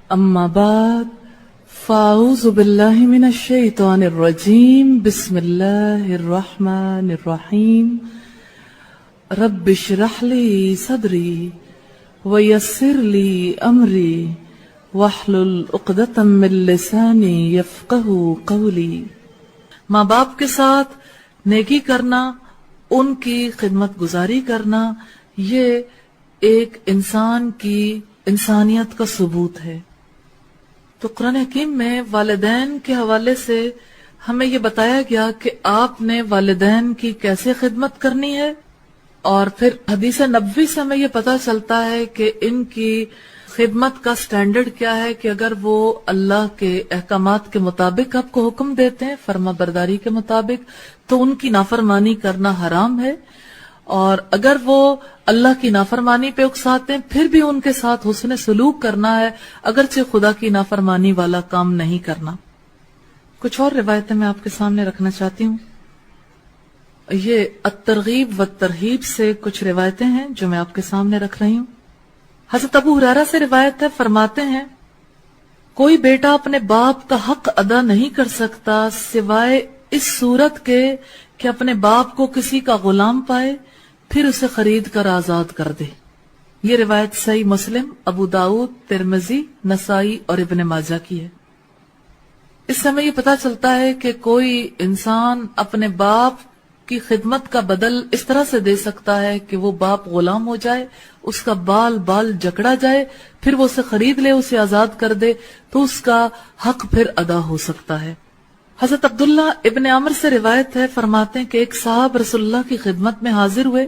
اما بعد فاعوذ باللہ من الشیطان الرجیم بسم اللہ الرحمن الرحیم رب اشرح لی صدری ویسر لی امری واحلل عقدۃ من لسانی یفقہوا قولی۔ ماں باپ کے ساتھ نیکی کرنا، ان کی خدمت گزاری کرنا، یہ ایک انسان کی انسانیت کا ثبوت ہے۔ تو قرآن حکیم میں والدین کے حوالے سے ہمیں یہ بتایا گیا کہ آپ نے والدین کی کیسے خدمت کرنی ہے، اور پھر حدیث نبوی سے ہمیں یہ پتہ چلتا ہے کہ ان کی خدمت کا سٹینڈرڈ کیا ہے کہ اگر وہ اللہ کے احکامات کے مطابق آپ کو حکم دیتے ہیں، فرما برداری کے مطابق، تو ان کی نافرمانی کرنا حرام ہے، اور اگر وہ اللہ کی نافرمانی پہ اکساتے ہیں پھر بھی ان کے ساتھ حسن سلوک کرنا ہے، اگرچہ خدا کی نافرمانی والا کام نہیں کرنا۔ کچھ اور روایتیں میں آپ کے سامنے رکھنا چاہتی ہوں۔ یہ الترغیب والترہیب سے کچھ روایتیں ہیں جو میں آپ کے سامنے رکھ رہی ہوں۔ حضرت ابو ہریرہ سے روایت ہے، فرماتے ہیں کوئی بیٹا اپنے باپ کا حق ادا نہیں کر سکتا سوائے اس صورت کے کہ اپنے باپ کو کسی کا غلام پائے پھر اسے خرید کر آزاد کر دے۔ یہ روایت صحیح مسلم، ابو داؤد، ترمذی، نسائی اور ابن ماجہ کی ہے۔ اس سے ہمیں یہ پتہ چلتا ہے کہ کوئی انسان اپنے باپ کی خدمت کا بدل اس طرح سے دے سکتا ہے کہ وہ باپ غلام ہو جائے، اس کا بال بال جکڑا جائے، پھر وہ اسے خرید لے، اسے آزاد کر دے، تو اس کا حق پھر ادا ہو سکتا ہے۔ حضرت عبداللہ ابن عمر سے روایت ہے، فرماتے ہیں کہ ایک صاحب رسول اللہ کی خدمت میں حاضر ہوئے،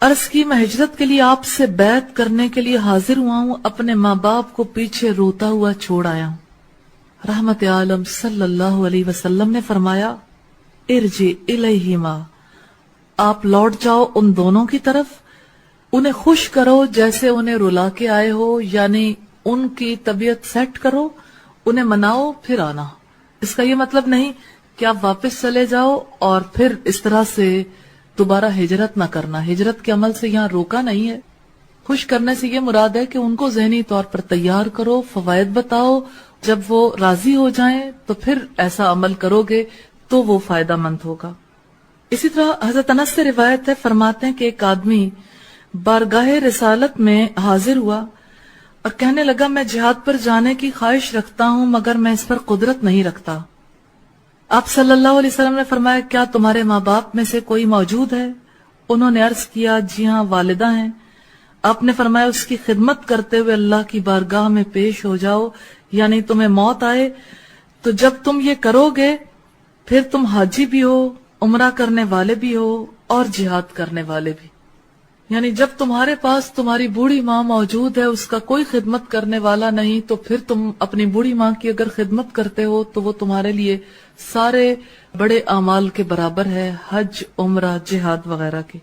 عرض کی میں ہجرت کے لیے آپ سے بیعت کرنے کے لیے حاضر ہوا ہوں، اپنے ماں باپ کو پیچھے روتا ہوا چھوڑ آیا ہوں۔ رحمت عالم صلی اللہ علیہ وسلم نے فرمایا ارجع الیہما، آپ لوٹ جاؤ ان دونوں کی طرف، انہیں خوش کرو جیسے انہیں رلا کے آئے ہو، یعنی ان کی طبیعت سیٹ کرو، انہیں مناؤ پھر آنا۔ اس کا یہ مطلب نہیں کہ آپ واپس چلے جاؤ اور پھر اس طرح سے دوبارہ ہجرت نہ کرنا، ہجرت کے عمل سے یہاں روکا نہیں ہے۔ خوش کرنے سے یہ مراد ہے کہ ان کو ذہنی طور پر تیار کرو، فوائد بتاؤ، جب وہ راضی ہو جائیں تو پھر ایسا عمل کرو گے تو وہ فائدہ مند ہوگا۔ اسی طرح حضرت انس سے روایت ہے، فرماتے ہیں کہ ایک آدمی بارگاہ رسالت میں حاضر ہوا اور کہنے لگا میں جہاد پر جانے کی خواہش رکھتا ہوں مگر میں اس پر قدرت نہیں رکھتا۔ آپ صلی اللہ علیہ وسلم نے فرمایا کیا تمہارے ماں باپ میں سے کوئی موجود ہے؟ انہوں نے عرض کیا جی ہاں والدہ ہیں۔ آپ نے فرمایا اس کی خدمت کرتے ہوئے اللہ کی بارگاہ میں پیش ہو جاؤ، یعنی تمہیں موت آئے تو جب تم یہ کرو گے پھر تم حاجی بھی ہو، عمرہ کرنے والے بھی ہو اور جہاد کرنے والے بھی، یعنی جب تمہارے پاس تمہاری بوڑھی ماں موجود ہے، اس کا کوئی خدمت کرنے والا نہیں، تو پھر تم اپنی بوڑھی ماں کی اگر خدمت کرتے ہو تو وہ تمہارے لیے سارے بڑے اعمال کے برابر ہے، حج، عمرہ، جہاد وغیرہ کے۔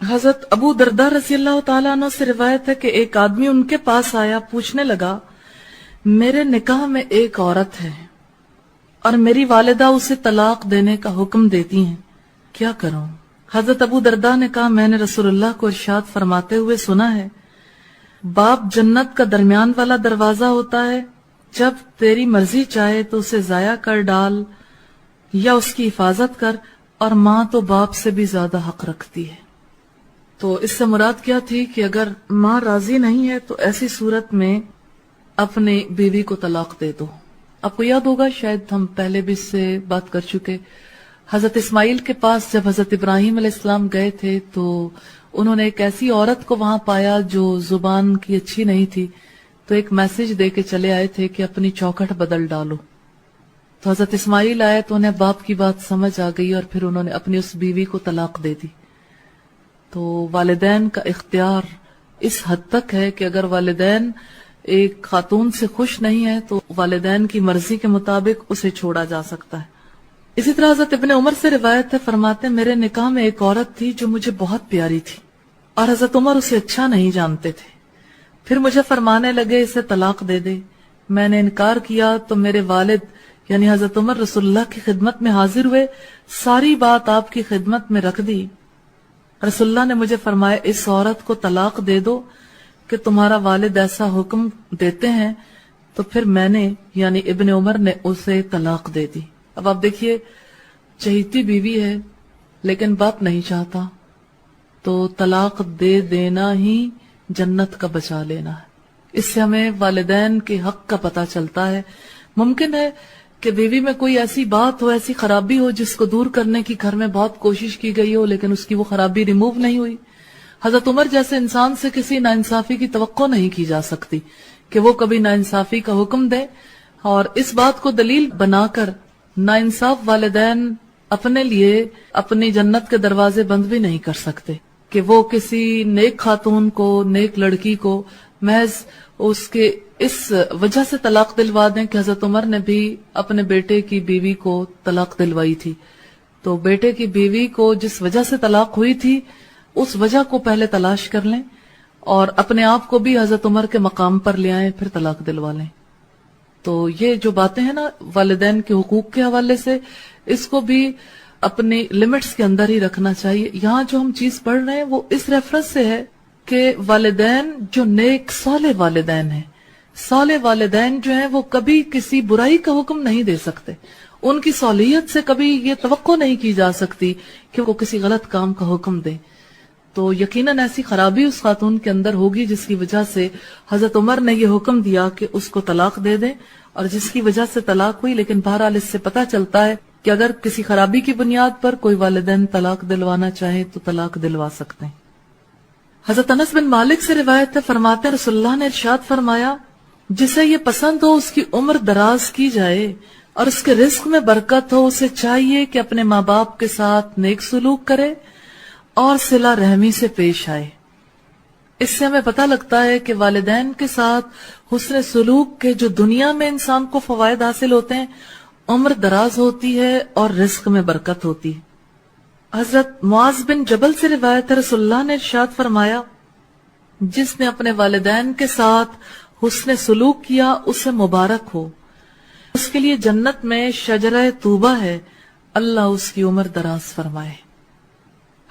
حضرت ابو درداء رضی اللہ تعالیٰ عنہ سے روایت ہے کہ ایک آدمی ان کے پاس آیا، پوچھنے لگا میرے نکاح میں ایک عورت ہے اور میری والدہ اسے طلاق دینے کا حکم دیتی ہیں، کیا کروں؟ حضرت ابو درداء نے کہا میں نے رسول اللہ کو ارشاد فرماتے ہوئے سنا ہے باپ جنت کا درمیان والا دروازہ ہوتا ہے، جب تیری مرضی چاہے تو اسے ضائع کر ڈال یا اس کی حفاظت کر، اور ماں تو باپ سے بھی زیادہ حق رکھتی ہے۔ تو اس سے مراد کیا تھی کہ اگر ماں راضی نہیں ہے تو ایسی صورت میں اپنی بیوی کو طلاق دے دو۔ آپ کو یاد ہوگا، شاید ہم پہلے بھی اس سے بات کر چکے، حضرت اسماعیل کے پاس جب حضرت ابراہیم علیہ السلام گئے تھے تو انہوں نے ایک ایسی عورت کو وہاں پایا جو زبان کی اچھی نہیں تھی، تو ایک میسج دے کے چلے آئے تھے کہ اپنی چوکھٹ بدل ڈالو۔ تو حضرت اسماعیل آئے تو انہیں باپ کی بات سمجھ آ گئی اور پھر انہوں نے اپنی اس بیوی کو طلاق دے دی۔ تو والدین کا اختیار اس حد تک ہے کہ اگر والدین ایک خاتون سے خوش نہیں ہے تو والدین کی مرضی کے مطابق اسے چھوڑا جا سکتا ہے۔ اسی طرح حضرت ابن عمر سے روایت ہے، فرماتے میرے نکاح میں ایک عورت تھی جو مجھے بہت پیاری تھی اور حضرت عمر اسے اچھا نہیں جانتے تھے، پھر مجھے فرمانے لگے اسے طلاق دے دے۔ میں نے انکار کیا تو میرے والد یعنی حضرت عمر رسول اللہ کی خدمت میں حاضر ہوئے، ساری بات آپ کی خدمت میں رکھ دی۔ رسول اللہ نے مجھے فرمایا اس عورت کو طلاق دے دو، کہ تمہارا والد ایسا حکم دیتے ہیں تو پھر میں نے یعنی ابن عمر نے اسے طلاق دے دی. اب آپ دیکھیے چہیتی بیوی ہے لیکن باپ نہیں چاہتا تو طلاق دے دینا ہی جنت کا بچا لینا ہے. اس سے ہمیں والدین کے حق کا پتہ چلتا ہے. ممکن ہے کہ بیوی میں کوئی ایسی بات ہو، ایسی خرابی ہو جس کو دور کرنے کی گھر میں بہت کوشش کی گئی ہو لیکن اس کی وہ خرابی ریموو نہیں ہوئی. حضرت عمر جیسے انسان سے کسی ناانصافی کی توقع نہیں کی جا سکتی کہ وہ کبھی ناانصافی کا حکم دے، اور اس بات کو دلیل بنا کر ناانصاف والدین اپنے لیے اپنی جنت کے دروازے بند بھی نہیں کر سکتے کہ وہ کسی نیک خاتون کو، نیک لڑکی کو محض اس کے اس وجہ سے طلاق دلوا دیں کہ حضرت عمر نے بھی اپنے بیٹے کی بیوی کو طلاق دلوائی تھی. تو بیٹے کی بیوی کو جس وجہ سے طلاق ہوئی تھی اس وجہ کو پہلے تلاش کر لیں اور اپنے آپ کو بھی حضرت عمر کے مقام پر لے آئیں، پھر طلاق دلوا لیں. تو یہ جو باتیں ہیں نا والدین کے حقوق کے حوالے سے، اس کو بھی اپنی لمٹس کے اندر ہی رکھنا چاہیے. یہاں جو ہم چیز پڑھ رہے ہیں وہ اس ریفرنس سے ہے کہ والدین جو نیک صالح والدین ہیں، صالح والدین جو ہیں وہ کبھی کسی برائی کا حکم نہیں دے سکتے. ان کی صالحیت سے کبھی یہ توقع نہیں کی جا سکتی کہ وہ کسی غلط کام کا حکم دیں. تو یقیناً ایسی خرابی اس خاتون کے اندر ہوگی جس کی وجہ سے حضرت عمر نے یہ حکم دیا کہ اس کو طلاق دے دیں، اور جس کی وجہ سے طلاق ہوئی. لیکن بہرحال اس سے پتہ چلتا ہے کہ اگر کسی خرابی کی بنیاد پر کوئی والدین طلاق دلوانا چاہے تو طلاق دلوا سکتے ہیں. حضرت انس بن مالک سے روایت ہے، فرماتے ہیں رسول اللہ نے ارشاد فرمایا جسے یہ پسند ہو اس کی عمر دراز کی جائے اور اس کے رزق میں برکت ہو، اسے چاہیے کہ اپنے ماں باپ کے ساتھ نیک سلوک کرے اور صلہ رحمی سے پیش آئے. اس سے ہمیں پتہ لگتا ہے کہ والدین کے ساتھ حسن سلوک کے جو دنیا میں انسان کو فوائد حاصل ہوتے ہیں، عمر دراز ہوتی ہے اور رزق میں برکت ہوتی ہے. حضرت معاذ بن جبل سے روایت ہے، رسول اللہ نے ارشاد فرمایا جس نے اپنے والدین کے ساتھ حسن سلوک کیا اسے مبارک ہو، اس کے لیے جنت میں شجرہ طوبہ ہے، اللہ اس کی عمر دراز فرمائے.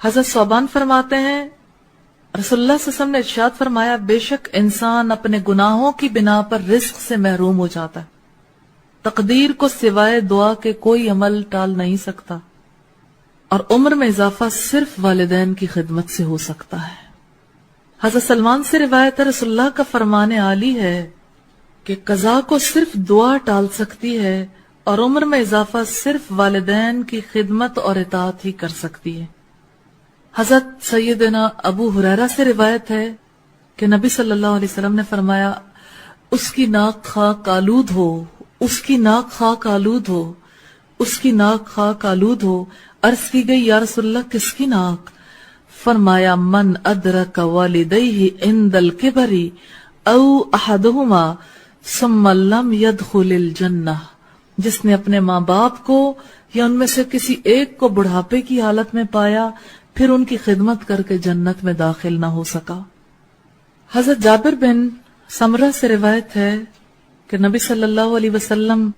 حضرت ثوبان فرماتے ہیں رسول اللہ صلی اللہ علیہ وسلم نے ارشاد فرمایا بے شک انسان اپنے گناہوں کی بنا پر رزق سے محروم ہو جاتا ہے، تقدیر کو سوائے دعا کے کوئی عمل ٹال نہیں سکتا، اور عمر میں اضافہ صرف والدین کی خدمت سے ہو سکتا ہے. حضرت سلمان سے روایت ہے رسول اللہ کا فرمان عالی ہے کہ قضا کو صرف دعا ٹال سکتی ہے اور عمر میں اضافہ صرف والدین کی خدمت اور اطاعت ہی کر سکتی ہے. حضرت سیدنا ابو ہریرہ سے روایت ہے کہ نبی صلی اللہ علیہ وسلم نے فرمایا اس کی ناک خاک آلود ہو، اس کی ناک خاک آلود ہو، اس کی ناک خاک آلود ہو. عرض کی گئی یا رسول اللہ کس کی ناک؟ فرمایا من ادرک والدیہ عند الکبر او احدہما ثم لم يدخل الجنہ، جس نے اپنے ماں باپ کو یا ان میں سے کسی ایک کو بڑھاپے کی حالت میں پایا پھر ان کی خدمت کر کے جنت میں داخل نہ ہو سکا. حضرت جابر بن سمرہ سے روایت ہے کہ نبی صلی اللہ علیہ وسلم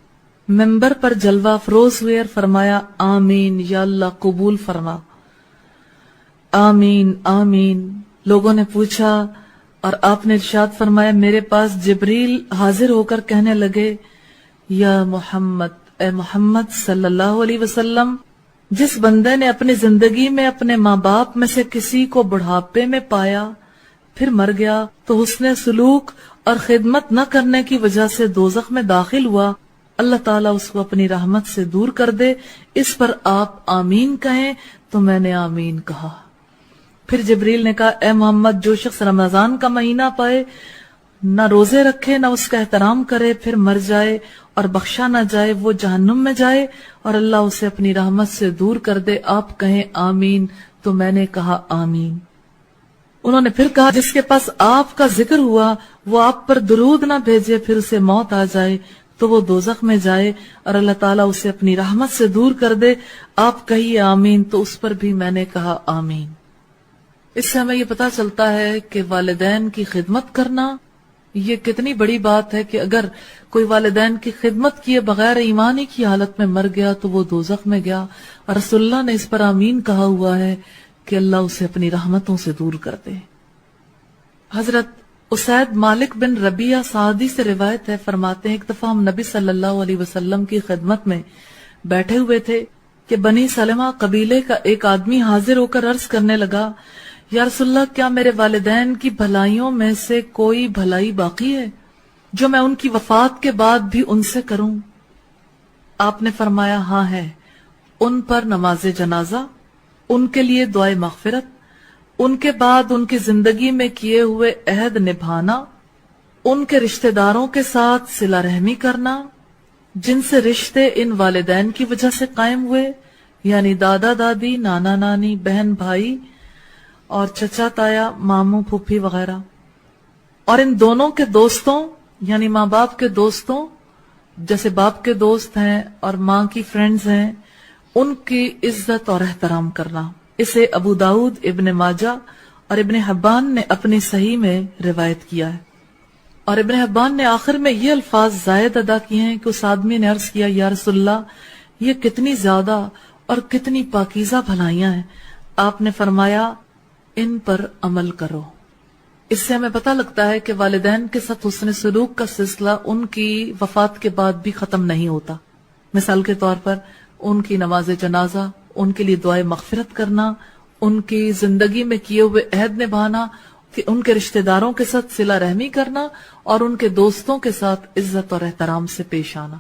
ممبر پر جلوہ افروز ہوئے اور فرمایا آمین یا اللہ قبول فرما، آمین آمین. لوگوں نے پوچھا اور آپ نے ارشاد فرمایا میرے پاس جبریل حاضر ہو کر کہنے لگے یا محمد، اے محمد صلی اللہ علیہ وسلم، جس بندے نے اپنی زندگی میں اپنے ماں باپ میں سے کسی کو بڑھاپے میں پایا پھر مر گیا تو حسن سلوک اور خدمت نہ کرنے کی وجہ سے دوزخ میں داخل ہوا، اللہ تعالیٰ اس کو اپنی رحمت سے دور کر دے. اس پر آپ آمین کہیں تو میں نے آمین کہا. پھر جبریل نے کہا اے محمد، جو شخص رمضان کا مہینہ پائے، نہ روزے رکھے نہ اس کا احترام کرے، پھر مر جائے اور بخشا نہ جائے، وہ جہنم میں جائے اور اللہ اسے اپنی رحمت سے دور کر دے. آپ کہیں آمین تو میں نے کہا آمین. انہوں نے پھر کہا جس کے پاس آپ کا ذکر ہوا وہ آپ پر درود نہ بھیجے پھر اسے موت آ جائے تو وہ دوزخ میں جائے اور اللہ تعالیٰ اسے اپنی رحمت سے دور کر دے. آپ کہیے آمین تو اس پر بھی میں نے کہا آمین. اس سے ہمیں یہ پتا چلتا ہے کہ والدین کی خدمت کرنا یہ کتنی بڑی بات ہے کہ اگر کوئی والدین کی خدمت کیے بغیر ایمانی کی حالت میں مر گیا تو وہ دوزخ میں گیا، اور رسول اللہ نے اس پر آمین کہا ہوا ہے کہ اللہ اسے اپنی رحمتوں سے دور کر دے. حضرت اسید مالک بن ربیعہ سعدی سے روایت ہے، فرماتے ہیں ایک دفعہ ہم نبی صلی اللہ علیہ وسلم کی خدمت میں بیٹھے ہوئے تھے کہ بنی سلمہ قبیلے کا ایک آدمی حاضر ہو کر عرض کرنے لگا، یا رسول اللہ کیا میرے والدین کی بھلائیوں میں سے کوئی بھلائی باقی ہے جو میں ان کی وفات کے بعد بھی ان سے کروں؟ آپ نے فرمایا ہاں ہے، ان پر نماز جنازہ، ان کے لیے دعائے مغفرت، ان کے بعد ان کی زندگی میں کیے ہوئے عہد نبھانا، ان کے رشتہ داروں کے ساتھ صلہ رحمی کرنا جن سے رشتے ان والدین کی وجہ سے قائم ہوئے، یعنی دادا دادی، نانا نانی، بہن بھائی اور چچا تایا، ماموں پھوپھی وغیرہ، اور ان دونوں کے دوستوں یعنی ماں باپ کے دوستوں، جیسے باپ کے دوست ہیں اور ماں کی فرینڈز ہیں، ان کی عزت اور احترام کرنا۔ اسے ابو داؤد، ابن ماجہ اور ابن حبان نے اپنی صحیح میں روایت کیا ہے۔ اور ابن حبان نے آخر میں یہ الفاظ زائد ادا کیے ہیں کہ اس آدمی نے عرض کیا، یا رسول اللہ یہ کتنی زیادہ اور کتنی پاکیزہ بھلائیاں ہیں۔ آپ نے فرمایا ان پر عمل کرو۔ اس سے ہمیں پتہ لگتا ہے کہ والدین کے ساتھ حسن سلوک کا سلسلہ ان کی وفات کے بعد بھی ختم نہیں ہوتا۔ مثال کے طور پر ان کی نماز جنازہ، ان کے لیے دعائے مغفرت کرنا، ان کی زندگی میں کیے ہوئے عہد نبھانا، ان کے رشتہ داروں کے ساتھ صلہ رحمی کرنا اور ان کے دوستوں کے ساتھ عزت اور احترام سے پیش آنا۔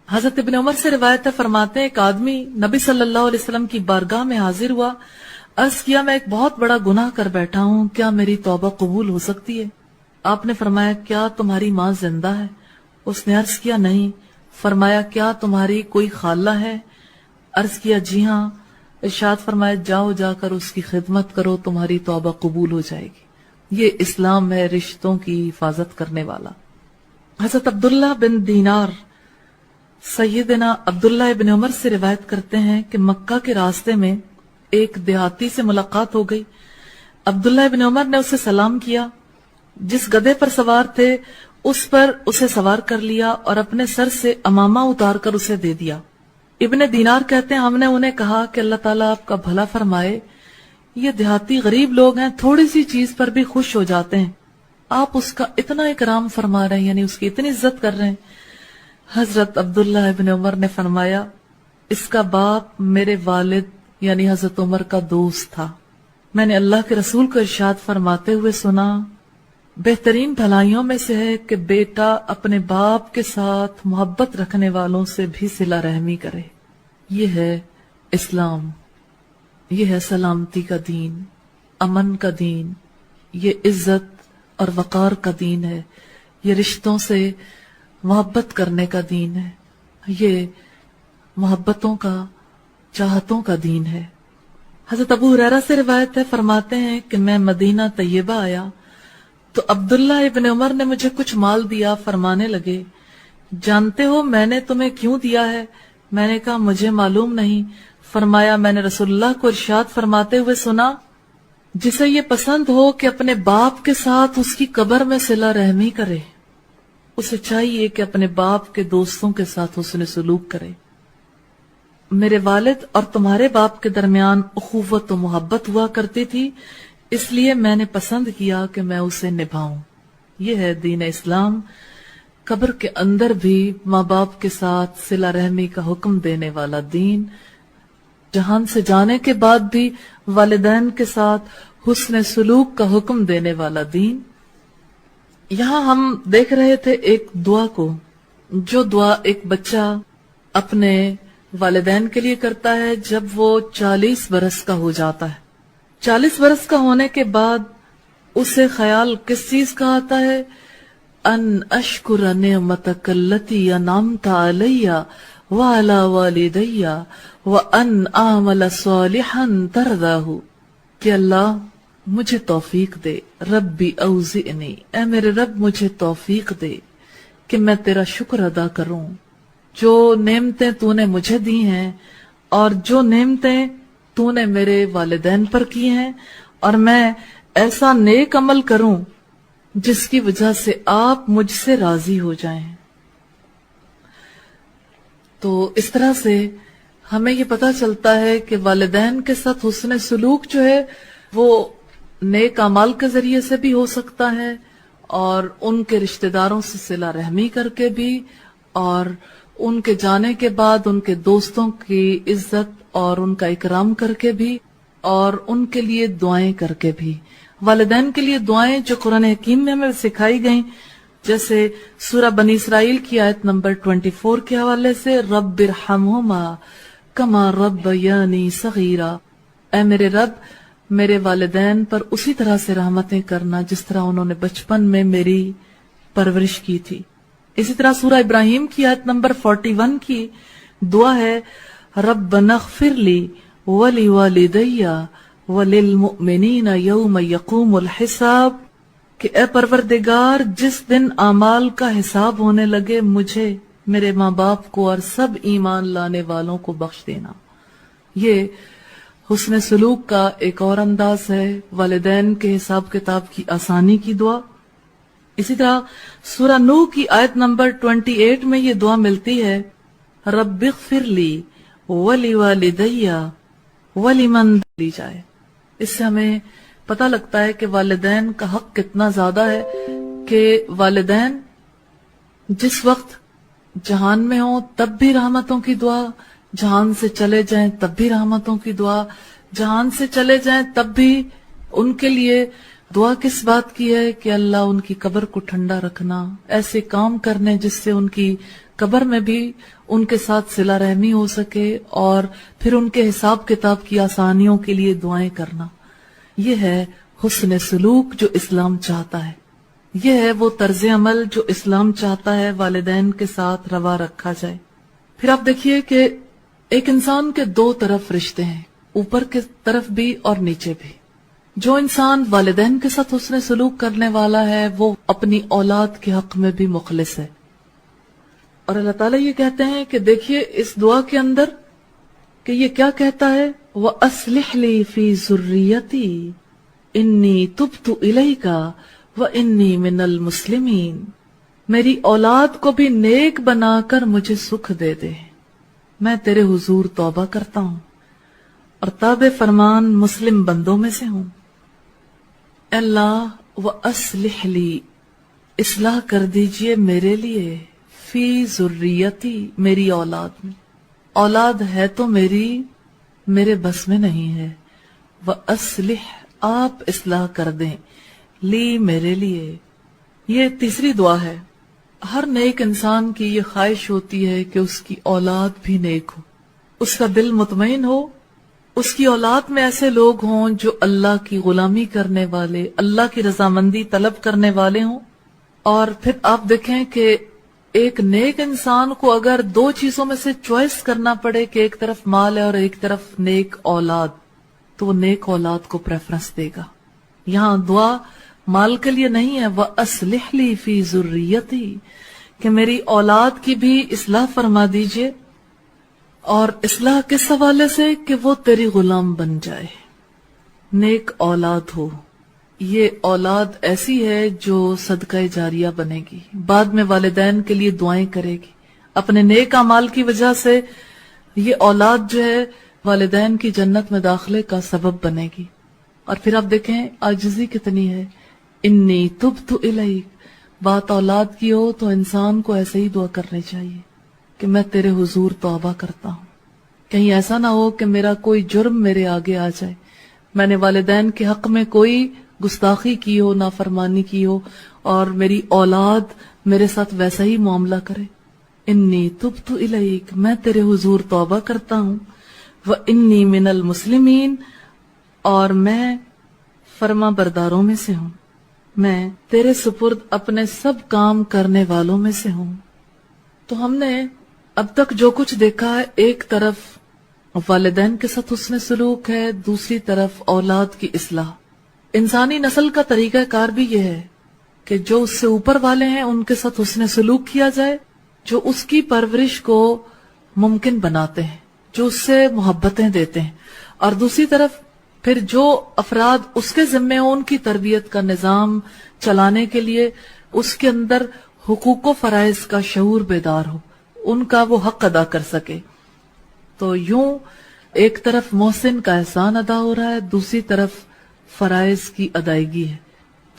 حضرت ابن عمر سے روایت ہے، فرماتے ہیں ایک آدمی نبی صلی اللہ علیہ وسلم کی بارگاہ میں حاضر ہوا، عرض کیا میں ایک بہت بڑا گناہ کر بیٹھا ہوں، کیا میری توبہ قبول ہو سکتی ہے؟ آپ نے فرمایا کیا تمہاری ماں زندہ ہے؟ اس نے عرض کیا نہیں۔ فرمایا کیا تمہاری کوئی خالہ ہے؟ عرض کیا جی ہاں۔ ارشاد فرمایا جاؤ جا کر اس کی خدمت کرو، تمہاری توبہ قبول ہو جائے گی۔ یہ اسلام ہے رشتوں کی حفاظت کرنے والا۔ حضرت عبداللہ بن دینار سیدنا عبداللہ ابن عمر سے روایت کرتے ہیں کہ مکہ کے راستے میں ایک دیہاتی سے ملاقات ہو گئی۔ عبداللہ ابن عمر نے اسے سلام کیا، جس گدھے پر سوار تھے اس پر اسے سوار کر لیا اور اپنے سر سے عمامہ اتار کر اسے دے دیا۔ ابن دینار کہتے ہیں ہم نے انہیں کہا کہ اللہ تعالیٰ آپ کا بھلا فرمائے، یہ دیہاتی غریب لوگ ہیں، تھوڑی سی چیز پر بھی خوش ہو جاتے ہیں، آپ اس کا اتنا اکرام فرما رہے ہیں، یعنی اس کی اتنی عزت کر رہے ہیں۔ حضرت عبداللہ ابن عمر نے فرمایا اس کا باپ میرے والد یعنی حضرت عمر کا دوست تھا۔ میں نے اللہ کے رسول کو ارشاد فرماتے ہوئے سنا، بہترین بھلائیوں میں سے ہے کہ بیٹا اپنے باپ کے ساتھ محبت رکھنے والوں سے بھی صلہ رحمی کرے۔ یہ ہے اسلام، یہ ہے سلامتی کا دین، امن کا دین، یہ عزت اور وقار کا دین ہے، یہ رشتوں سے محبت کرنے کا دین ہے، یہ محبتوں کا، چاہتوں کا دین ہے۔ حضرت ابو ہریرہ سے روایت ہے، فرماتے ہیں کہ میں مدینہ طیبہ آیا تو عبداللہ ابن عمر نے مجھے کچھ مال دیا، فرمانے لگے جانتے ہو میں نے تمہیں کیوں دیا ہے؟ میں نے کہا مجھے معلوم نہیں۔ فرمایا میں نے رسول اللہ کو ارشاد فرماتے ہوئے سنا، جسے یہ پسند ہو کہ اپنے باپ کے ساتھ اس کی قبر میں صلہ رحمی کرے، اسے چاہیے کہ اپنے باپ کے دوستوں کے ساتھ حسن سلوک کرے۔ میرے والد اور تمہارے باپ کے درمیان اخوت و محبت ہوا کرتی تھی، اس لیے میں نے پسند کیا کہ میں اسے نبھاؤں۔ یہ ہے دین اسلام، قبر کے اندر بھی ماں باپ کے ساتھ صلہ رحمی کا حکم دینے والا دین، جہان سے جانے کے بعد بھی والدین کے ساتھ حسن سلوک کا حکم دینے والا دین۔ یہاں ہم دیکھ رہے تھے ایک دعا کو، جو دعا ایک بچہ اپنے والدین کے لیے کرتا ہے جب وہ 40 برس کا ہو جاتا ہے۔ 40 برس کا ہونے کے بعد اسے خیال کس چیز کا آتا ہے؟ ان اشکر نعمتک التی انعمت علی وعلی والدی وان اعمل صالحا ترضاہ، کہ اللہ مجھے توفیق دے، ربی اوزعنی، اے میرے رب مجھے توفیق دے کہ میں تیرا شکر ادا کروں، جو نعمتیں تو نے مجھے دی ہیں اور جو نعمتیں تو نے میرے والدین پر کی ہیں، اور میں ایسا نیک عمل کروں جس کی وجہ سے آپ مجھ سے راضی ہو جائیں۔ تو اس طرح سے ہمیں یہ پتہ چلتا ہے کہ والدین کے ساتھ حسن سلوک جو ہے وہ نیک اعمال کے ذریعے سے بھی ہو سکتا ہے، اور ان کے رشتہ داروں سے صلہ رحمی کر کے بھی، اور ان کے جانے کے بعد ان کے دوستوں کی عزت اور ان کا اکرام کر کے بھی، اور ان کے لیے دعائیں کر کے بھی۔ والدین کے لیے دعائیں جو قرآن حکیم میں ہمیں سکھائی گئیں، جیسے سورہ بنی اسرائیل کی آیت نمبر 24 کے حوالے سے، رب ارحمہما کما ربیانی صغیرا، اے میرے رب میرے والدین پر اسی طرح سے رحمتیں کرنا جس طرح انہوں نے بچپن میں میری پرورش کی تھی۔ اسی طرح سورہ ابراہیم کی آیت نمبر 41 کی دعا ہے، ربنا اغفر لی ولوالدی وللمؤمنین یوم یقوم الحساب، کہ اے پروردگار جس دن اعمال کا حساب ہونے لگے مجھے، میرے ماں باپ کو اور سب ایمان لانے والوں کو بخش دینا۔ یہ حسن سلوک کا ایک اور انداز ہے، والدین کے حساب کتاب کی آسانی کی دعا۔ اسی طرح سورہ نوح کی آیت نمبر 28 میں یہ دعا ملتی ہے، رب اغفر لی ولوالدی ولمن، لی جائے۔ اس سے ہمیں پتہ لگتا ہے کہ والدین کا حق کتنا زیادہ ہے، کہ والدین جس وقت جہان میں ہوں تب بھی رحمتوں کی دعا، جہان سے چلے جائیں تب بھی رحمتوں کی دعا، جہان سے چلے جائیں تب بھی ان کے لیے دعا کس بات کی ہے کہ اللہ ان کی قبر کو ٹھنڈا رکھنا، ایسے کام کرنے جس سے ان کی قبر میں بھی ان کے ساتھ صلہ رحمی ہو سکے، اور پھر ان کے حساب کتاب کی آسانیوں کے لیے دعائیں کرنا۔ یہ ہے حسن سلوک جو اسلام چاہتا ہے، یہ ہے وہ طرز عمل جو اسلام چاہتا ہے والدین کے ساتھ روا رکھا جائے۔ پھر آپ دیکھیے کہ ایک انسان کے دو طرف رشتے ہیں، اوپر کی طرف بھی اور نیچے بھی۔ جو انسان والدین کے ساتھ حسن سلوک کرنے والا ہے وہ اپنی اولاد کے حق میں بھی مخلص ہے، اور اللہ تعالیٰ یہ کہتے ہیں کہ دیکھیے اس دعا کے اندر کہ یہ کیا کہتا ہے، وَأَصْلِحْ لِي فِي ذُرِّيَّتِي إِنِّي تُبْتُ إِلَيْكَ وَإِنِّي مِنَ الْمُسْلِمِينَ، میری اولاد کو بھی نیک بنا کر مجھے سکھ دے دے، میں تیرے حضور توبہ کرتا ہوں اور تابع فرمان مسلم بندوں میں سے ہوں۔ اللہ وَأَصْلِحْ لِي، اصلاح کر دیجئے میرے لیے، فی ذریتی، میری اولاد میں، اولاد ہے تو میرے بس میں نہیں ہے، وَأَصْلِحْ، آپ اصلاح کر دیں، لی، میرے لیے۔ یہ تیسری دعا ہے۔ ہر نیک انسان کی یہ خواہش ہوتی ہے کہ اس کی اولاد بھی نیک ہو، اس کا دل مطمئن ہو، اس کی اولاد میں ایسے لوگ ہوں جو اللہ کی غلامی کرنے والے، اللہ کی رضامندی طلب کرنے والے ہوں۔ اور پھر آپ دیکھیں کہ ایک نیک انسان کو اگر دو چیزوں میں سے چوائس کرنا پڑے کہ ایک طرف مال ہے اور ایک طرف نیک اولاد، تو وہ نیک اولاد کو پریفرنس دے گا۔ یہاں دعا مال کے لیے نہیں ہے، وَأَصْلِحْ لِي فِي ذُرِّيَّتِي، کہ میری اولاد کی بھی اصلاح فرما دیجئے، اور اصلاح کس حوالے سے کہ وہ تیری غلام بن جائے، نیک اولاد ہو۔ یہ اولاد ایسی ہے جو صدقہ جاریہ بنے گی، بعد میں والدین کے لیے دعائیں کرے گی، اپنے نیک اعمال کی وجہ سے یہ اولاد جو ہے والدین کی جنت میں داخلے کا سبب بنے گی۔ اور پھر آپ دیکھیں عاجزی کتنی ہے، انی تبت الیک، بات اولاد کی ہو تو انسان کو ایسے ہی دعا کرنی چاہیے کہ میں تیرے حضور توبہ کرتا ہوں۔ کہیں ایسا نہ ہو کہ میرا کوئی جرم میرے آگے آ جائے، میں نے والدین کے حق میں کوئی گستاخی کی ہو، نافرمانی کی ہو، اور میری اولاد میرے ساتھ ویسا ہی معاملہ کرے۔ انی تبت الیک، میں تیرے حضور توبہ کرتا ہوں، وانی من المسلمین، اور میں فرما برداروں میں سے ہوں، میں تیرے سپرد اپنے سب کام کرنے والوں میں سے ہوں۔ تو ہم نے اب تک جو کچھ دیکھا ہے، ایک طرف والدین کے ساتھ حسن سلوک ہے، دوسری طرف اولاد کی اصلاح۔ انسانی نسل کا طریقہ کار بھی یہ ہے کہ جو اس سے اوپر والے ہیں ان کے ساتھ حسن سلوک کیا جائے، جو اس کی پرورش کو ممکن بناتے ہیں، جو اس سے محبتیں دیتے ہیں، اور دوسری طرف پھر جو افراد اس کے ذمے ہوں ان کی تربیت کا نظام چلانے کے لیے اس کے اندر حقوق و فرائض کا شعور بیدار ہو، ان کا وہ حق ادا کر سکے۔ تو یوں ایک طرف محسن کا احسان ادا ہو رہا ہے، دوسری طرف فرائض کی ادائیگی ہے۔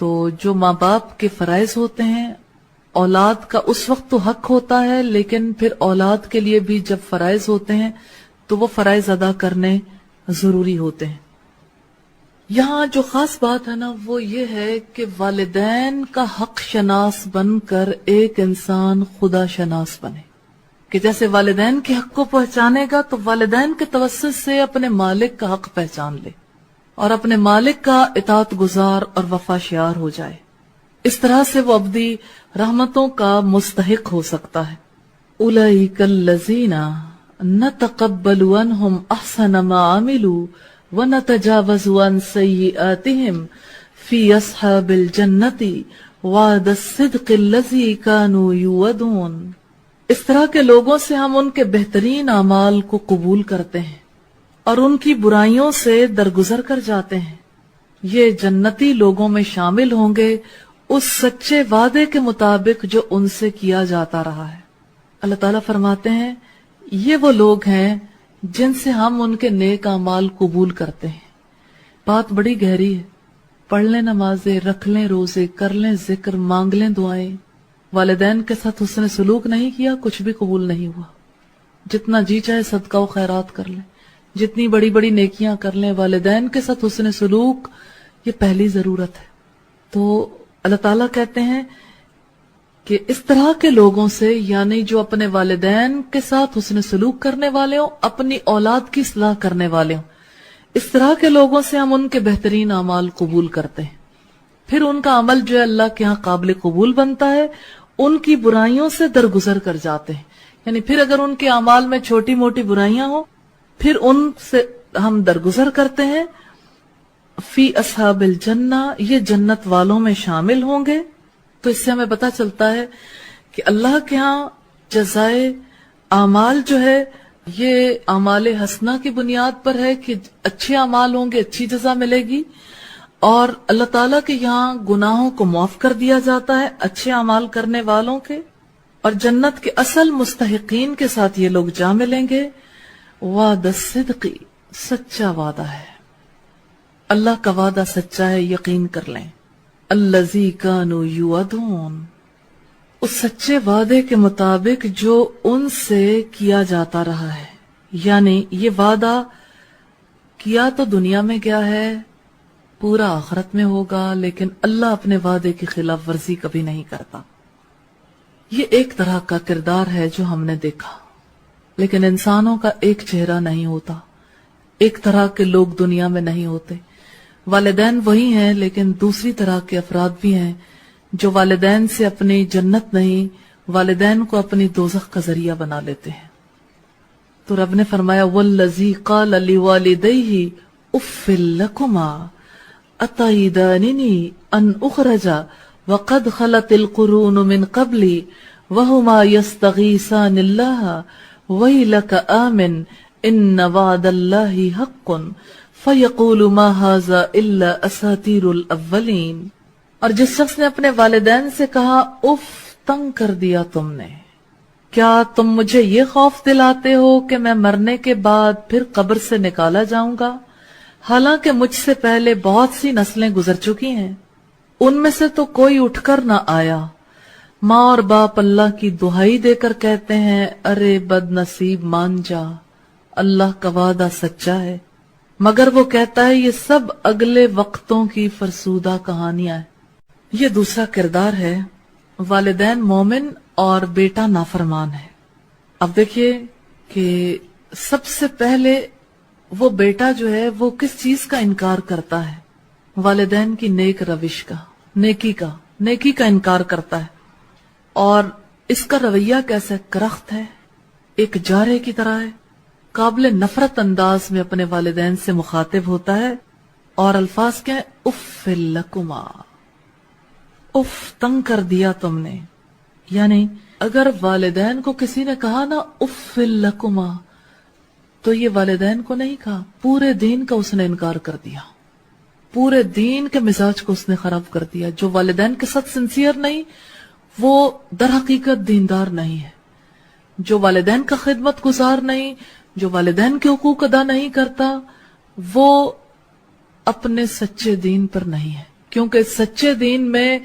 تو جو ماں باپ کے فرائض ہوتے ہیں اولاد کا اس وقت تو حق ہوتا ہے، لیکن پھر اولاد کے لیے بھی جب فرائض ہوتے ہیں تو وہ فرائض ادا کرنے ضروری ہوتے ہیں۔ یہاں جو خاص بات ہے نا وہ یہ ہے کہ والدین کا حق شناس بن کر ایک انسان خدا شناس بنے، کہ جیسے والدین کے حق کو پہچانے گا تو والدین کے توسط سے اپنے مالک کا حق پہچان لے اور اپنے مالک کا اطاعت گزار اور وفا شیار ہو جائے۔ اس طرح سے وہ ابدی رحمتوں کا مستحق ہو سکتا ہے۔ اولئک الذین نتقبل عنہم احسن ما عملوا ونتجاوز عن سیئاتہم فی اصحاب الجنۃ وعد الصدق الذی کانوا یوعدون۔ اس طرح کے لوگوں سے ہم ان کے بہترین اعمال کو قبول کرتے ہیں اور ان کی برائیوں سے درگزر کر جاتے ہیں۔ یہ جنتی لوگوں میں شامل ہوں گے اس سچے وعدے کے مطابق جو ان سے کیا جاتا رہا ہے۔ اللہ تعالیٰ فرماتے ہیں یہ وہ لوگ ہیں جن سے ہم ان کے نیک اعمال قبول کرتے ہیں۔ بات بڑی گہری ہے۔ پڑھ لیں نمازیں، رکھ لیں روزے، کر لیں ذکر، مانگ لیں دعائیں، والدین کے ساتھ حسن سلوک نہیں کیا کچھ بھی قبول نہیں ہوا۔ جتنا جی چاہے صدقہ و خیرات کر لیں، جتنی بڑی بڑی نیکیاں کر لیں، والدین کے ساتھ حسن سلوک یہ پہلی ضرورت ہے۔ تو اللہ تعالیٰ کہتے ہیں کہ اس طرح کے لوگوں سے، یعنی جو اپنے والدین کے ساتھ حسن سلوک کرنے والے ہوں، اپنی اولاد کی اصلاح کرنے والے ہوں، اس طرح کے لوگوں سے ہم ان کے بہترین اعمال قبول کرتے ہیں۔ پھر ان کا عمل جو ہے اللہ کے ہاں قابل قبول بنتا ہے، ان کی برائیوں سے درگزر کر جاتے ہیں۔ یعنی پھر اگر ان کے اعمال میں چھوٹی موٹی برائیاں ہوں پھر ان سے ہم درگزر کرتے ہیں۔ فی اصحاب الجنہ، یہ جنت والوں میں شامل ہوں گے۔ تو اس سے ہمیں پتہ چلتا ہے کہ اللہ کے ہاں جزائے اعمال جو ہے یہ اعمال حسنہ کی بنیاد پر ہے کہ اچھے اعمال ہوں گے، اچھی جزا ملے گی، اور اللہ تعالیٰ کے یہاں گناہوں کو معاف کر دیا جاتا ہے اچھے اعمال کرنے والوں کے، اور جنت کے اصل مستحقین کے ساتھ یہ لوگ جا ملیں گے۔ وعد الصدق، سچا وعدہ ہے، اللہ کا وعدہ سچا ہے، یقین کر لیں۔ الذی کانوا یوعدون، اس سچے وعدے کے مطابق جو ان سے کیا جاتا رہا ہے۔ یعنی یہ وعدہ کیا تو دنیا میں کیا ہے، پورا آخرت میں ہوگا، لیکن اللہ اپنے وعدے کی خلاف ورزی کبھی نہیں کرتا۔ یہ ایک طرح کا کردار ہے جو ہم نے دیکھا، لیکن انسانوں کا ایک چہرہ نہیں ہوتا، ایک طرح کے لوگ دنیا میں نہیں ہوتے۔ والدین وہی ہیں لیکن دوسری طرح کے افراد بھی ہیں جو والدین سے اپنی جنت نہیں، والدین کو اپنی دوزخ کا ذریعہ بنا لیتے ہیں۔ تو رب نے فرمایا والذی قال لوالدیہ اف لکما اتعیداننی ان اخرج وقد خلت القرون من قبلی وہما یستغیثان اللہ ویلک آمن ان وعد اللہ حق فیقول ما ھذا الا اساطیر الاولین۔ اور جس شخص نے اپنے والدین سے کہا اف، تنگ کر دیا تم نے، کیا تم مجھے یہ خوف دلاتے ہو کہ میں مرنے کے بعد پھر قبر سے نکالا جاؤں گا، حالانکہ مجھ سے پہلے بہت سی نسلیں گزر چکی ہیں، ان میں سے تو کوئی اٹھ کر نہ آیا۔ ماں اور باپ اللہ کی دہائی دے کر کہتے ہیں ارے بد نصیب مان جا، اللہ کا وعدہ سچا ہے، مگر وہ کہتا ہے یہ سب اگلے وقتوں کی فرسودہ کہانیاں ہیں۔ یہ دوسرا کردار ہے، والدین مومن اور بیٹا نافرمان ہے۔ اب دیکھیے کہ سب سے پہلے وہ بیٹا جو ہے وہ کس چیز کا انکار کرتا ہے، والدین کی نیک روش کا، نیکی کا انکار کرتا ہے، اور اس کا رویہ کیسے کرخت ہے، ایک جارے کی طرح ہے، قابل نفرت انداز میں اپنے والدین سے مخاطب ہوتا ہے، اور الفاظ کیا ہے، اف لکما، اف، تنگ کر دیا تم نے۔ یعنی اگر والدین کو کسی نے کہا نا اف لکما، تو یہ والدین کو نہیں کہا، پورے دین کا اس نے انکار کر دیا، پورے دین کے مزاج کو اس نے خراب کر دیا۔ جو والدین کے ساتھ سنسیئر نہیں وہ در حقیقت دیندار نہیں ہے، جو والدین کا خدمت گزار نہیں، جو والدین کے حقوق ادا نہیں کرتا، وہ اپنے سچے دین پر نہیں ہے۔ کیونکہ سچے دین میں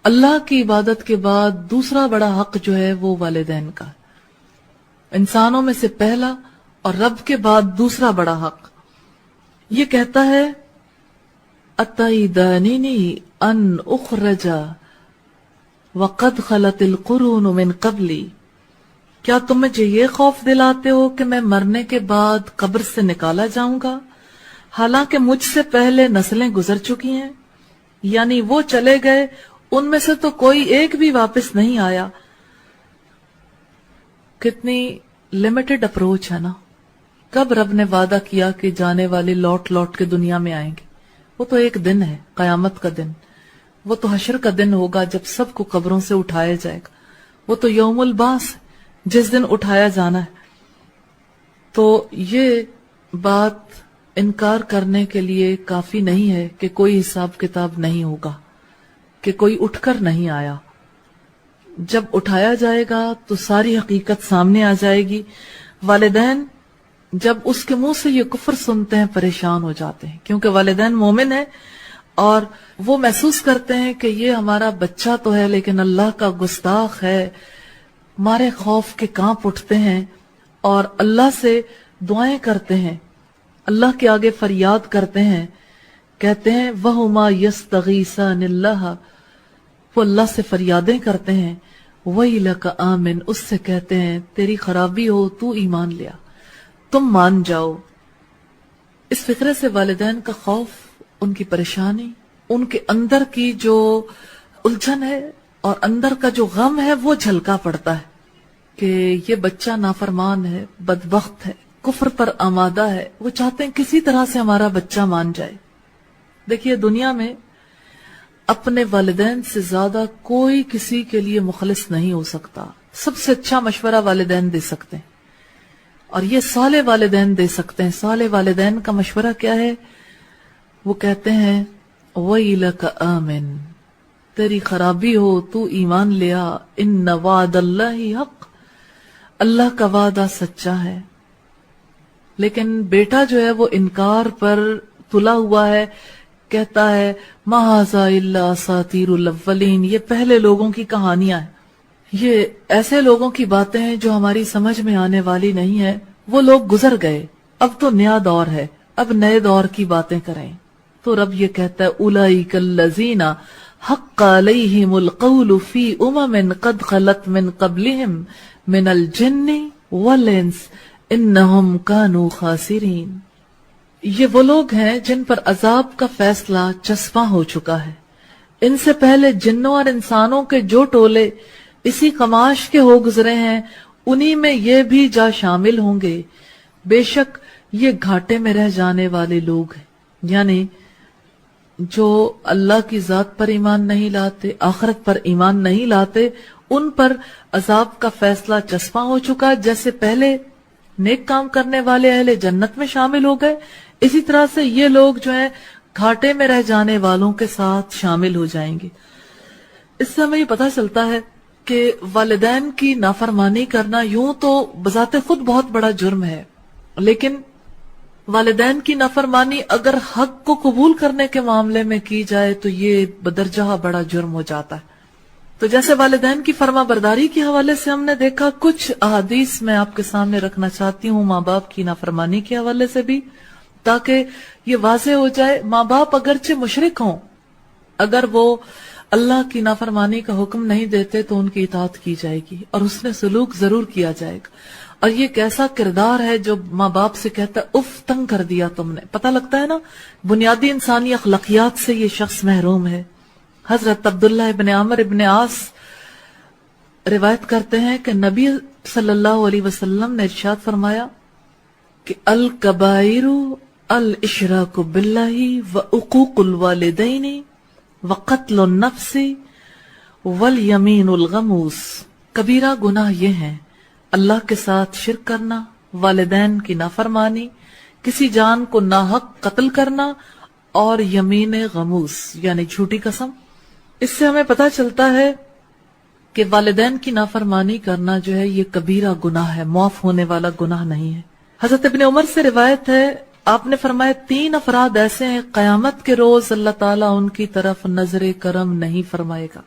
اللہ کی عبادت کے بعد دوسرا بڑا حق جو ہے وہ والدین کا، انسانوں میں سے پہلا اور رب کے بعد دوسرا بڑا حق۔ یہ کہتا ہے اتعیداننی ان اخرج وقد خلت القرون من قبلی، کیا تم مجھے یہ خوف دلاتے ہو کہ میں مرنے کے بعد قبر سے نکالا جاؤں گا حالانکہ مجھ سے پہلے نسلیں گزر چکی ہیں؟ یعنی وہ چلے گئے، ان میں سے تو کوئی ایک بھی واپس نہیں آیا۔ کتنی لمیٹڈ اپروچ ہے نا۔ کب رب نے وعدہ کیا کہ جانے والے لوٹ لوٹ کے دنیا میں آئیں گے؟ وہ تو ایک دن ہے، قیامت کا دن، وہ تو حشر کا دن ہوگا جب سب کو قبروں سے اٹھایا جائے گا، وہ تو یوم البعث جسدن اٹھایا جانا ہے۔ تو یہ بات انکار کرنے کے لیے کافی نہیں ہے کہ کوئی حساب کتاب نہیں ہوگا، کہ کوئی اٹھ کر نہیں آیا۔ جب اٹھایا جائے گا تو ساری حقیقت سامنے آ جائے گی۔ والدین جب اس کے منہ سے یہ کفر سنتے ہیں پریشان ہو جاتے ہیں، کیونکہ والدین مومن ہیں اور وہ محسوس کرتے ہیں کہ یہ ہمارا بچہ تو ہے لیکن اللہ کا گستاخ ہے، مارے خوف کے کانپ اٹھتے ہیں اور اللہ سے دعائیں کرتے ہیں، اللہ کے آگے فریاد کرتے ہیں، کہتے ہیں وَهُمَا يَسْتَغِيثَانِ اللَّهَ، وہ اللہ سے فریادیں کرتے ہیں، وَيْلَكَ آمِن، اس سے کہتے ہیں تیری خرابی ہو، تو ایمان لیا، تم مان جاؤ۔ اس فکرے سے والدین کا خوف، ان کی پریشانی، ان کے اندر کی جو الجھن ہے اور اندر کا جو غم ہے وہ جھلکا پڑتا ہے کہ یہ بچہ نافرمان ہے، بدبخت ہے، کفر پر آمادہ ہے، وہ چاہتے ہیں کسی طرح سے ہمارا بچہ مان جائے۔ دیکھیے دنیا میں اپنے والدین سے زیادہ کوئی کسی کے لیے مخلص نہیں ہو سکتا۔ سب سے اچھا مشورہ والدین دے سکتے ہیں، اور یہ صالح والدین دے سکتے ہیں۔ صالح والدین کا مشورہ کیا ہے؟ وہ کہتے ہیں وَيْلَكَ آمِن، تیری خرابی ہو، تو ایمان لیا، ان وعد اللہ حق، اللہ کا وعدہ سچا ہے۔ لیکن بیٹا جو ہے وہ انکار پر تلا ہوا ہے، کہتا ہے ما ھذا الا اساطیر الاولین، یہ پہلے لوگوں کی کہانیاں ہیں، یہ ایسے لوگوں کی باتیں ہیں جو ہماری سمجھ میں آنے والی نہیں ہے، وہ لوگ گزر گئے، اب تو نیا دور ہے، اب نئے دور کی باتیں کریں۔ تو رب یہ کہتا ہے اولئک الذین حق علیہم القول فی امم قد خلت من قبلہم من الجن والانس انہم کانوا خاسرین، یہ وہ لوگ ہیں جن پر عذاب کا فیصلہ چسپاں ہو چکا ہے، ان سے پہلے جنوں اور انسانوں کے جو ٹولے اسی قماش کے ہو گزرے ہیں انہی میں یہ بھی جا شامل ہوں گے، بے شک یہ گھاٹے میں رہ جانے والے لوگ ہیں۔ یعنی جو اللہ کی ذات پر ایمان نہیں لاتے، آخرت پر ایمان نہیں لاتے، ان پر عذاب کا فیصلہ چسپاں ہو چکا، جیسے پہلے نیک کام کرنے والے اہل جنت میں شامل ہو گئے، اسی طرح سے یہ لوگ جو ہیں گھاٹے میں رہ جانے والوں کے ساتھ شامل ہو جائیں گے۔ اس سے ہمیں یہ پتہ چلتا ہے کہ والدین کی نافرمانی کرنا یوں تو بذات خود بہت بڑا جرم ہے، لیکن والدین کی نافرمانی اگر حق کو قبول کرنے کے معاملے میں کی جائے تو یہ بدرجہ بڑا جرم ہو جاتا ہے۔ تو جیسے والدین کی فرما برداری کے حوالے سے ہم نے دیکھا، کچھ احادیث میں آپ کے سامنے رکھنا چاہتی ہوں ماں باپ کی نافرمانی کے حوالے سے بھی، تاکہ یہ واضح ہو جائے ماں باپ اگرچہ مشرک ہوں، اگر وہ اللہ کی نافرمانی کا حکم نہیں دیتے تو ان کی اطاعت کی جائے گی اور اس میں سلوک ضرور کیا جائے گا۔ اور یہ کیسا کردار ہے جو ماں باپ سے کہتا ہے اف تنگ کر دیا تم نے، پتہ لگتا ہے نا بنیادی انسانی اخلاقیات سے یہ شخص محروم ہے۔ حضرت عبداللہ ابن عمر ابن عاص روایت کرتے ہیں کہ نبی صلی اللہ علیہ وسلم نے ارشاد فرمایا کہ الکبائر الاشراک باللہ وعقوق الوالدین وقتل النفس والیمین الغموس، کبیرہ گناہ یہ ہیں اللہ کے ساتھ شرک کرنا، والدین کی نافرمانی، کسی جان کو ناحق قتل کرنا اور یمین غموس یعنی جھوٹی قسم۔ اس سے ہمیں پتہ چلتا ہے کہ والدین کی نافرمانی کرنا جو ہے یہ کبیرہ گناہ ہے، معاف ہونے والا گناہ نہیں ہے۔ حضرت ابن عمر سے روایت ہے آپ نے فرمایا 3 افراد ایسے ہیں قیامت کے روز اللہ تعالیٰ ان کی طرف نظر کرم نہیں فرمائے گا،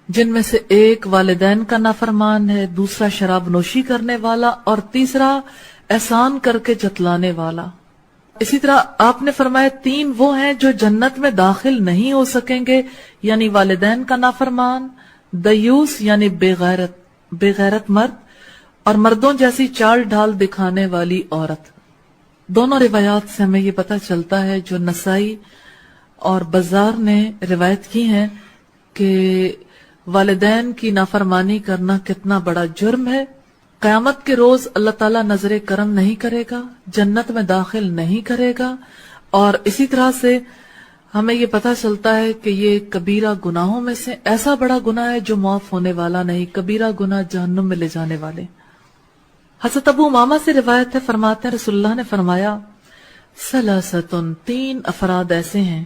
جن میں سے ایک والدین کا نافرمان ہے، دوسرا شراب نوشی کرنے والا، اور تیسرا احسان کر کے جتلانے والا۔ اسی طرح آپ نے فرمایا 3 وہ ہیں جو جنت میں داخل نہیں ہو سکیں گے، یعنی والدین کا نافرمان، دیوس یعنی بے غیرت مرد، اور مردوں جیسی چال ڈھال دکھانے والی عورت۔ دونوں روایات سے ہمیں یہ پتہ چلتا ہے، جو نسائی اور بزار نے روایت کی ہیں، کہ والدین کی نافرمانی کرنا کتنا بڑا جرم ہے۔ قیامت کے روز اللہ تعالیٰ نظر کرم نہیں کرے گا، جنت میں داخل نہیں کرے گا، اور اسی طرح سے ہمیں یہ پتہ چلتا ہے کہ یہ کبیرہ گناہوں میں سے ایسا بڑا گناہ ہے جو معاف ہونے والا نہیں، کبیرہ گناہ جہنم میں لے جانے والے۔ حضرت ابو امامہ سے روایت ہے، فرماتے ہیں رسول اللہ نے فرمایا 3 افراد ایسے ہیں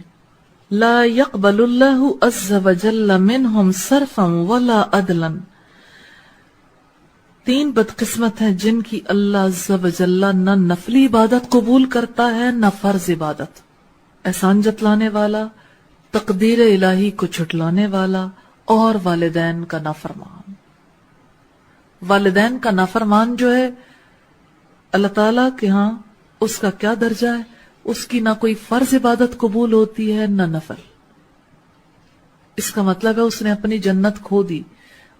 لا يقبل اللہ عز وجل منہم صرفا ولا عدلا، 3 بدقسمت ہیں جن کی اللہ عز وجل نہ نفلی عبادت قبول کرتا ہے نہ فرض عبادت۔ احسان جتلانے والا، تقدیر الہی کو جھٹلانے والا، اور والدین کا نافرمان۔ والدین کا نافرمان جو ہے اللہ تعالیٰ کے ہاں اس کا کیا درجہ ہے، اس کی نہ کوئی فرض عبادت قبول ہوتی ہے نہ نفل۔ اس کا مطلب ہے اس نے اپنی جنت کھو دی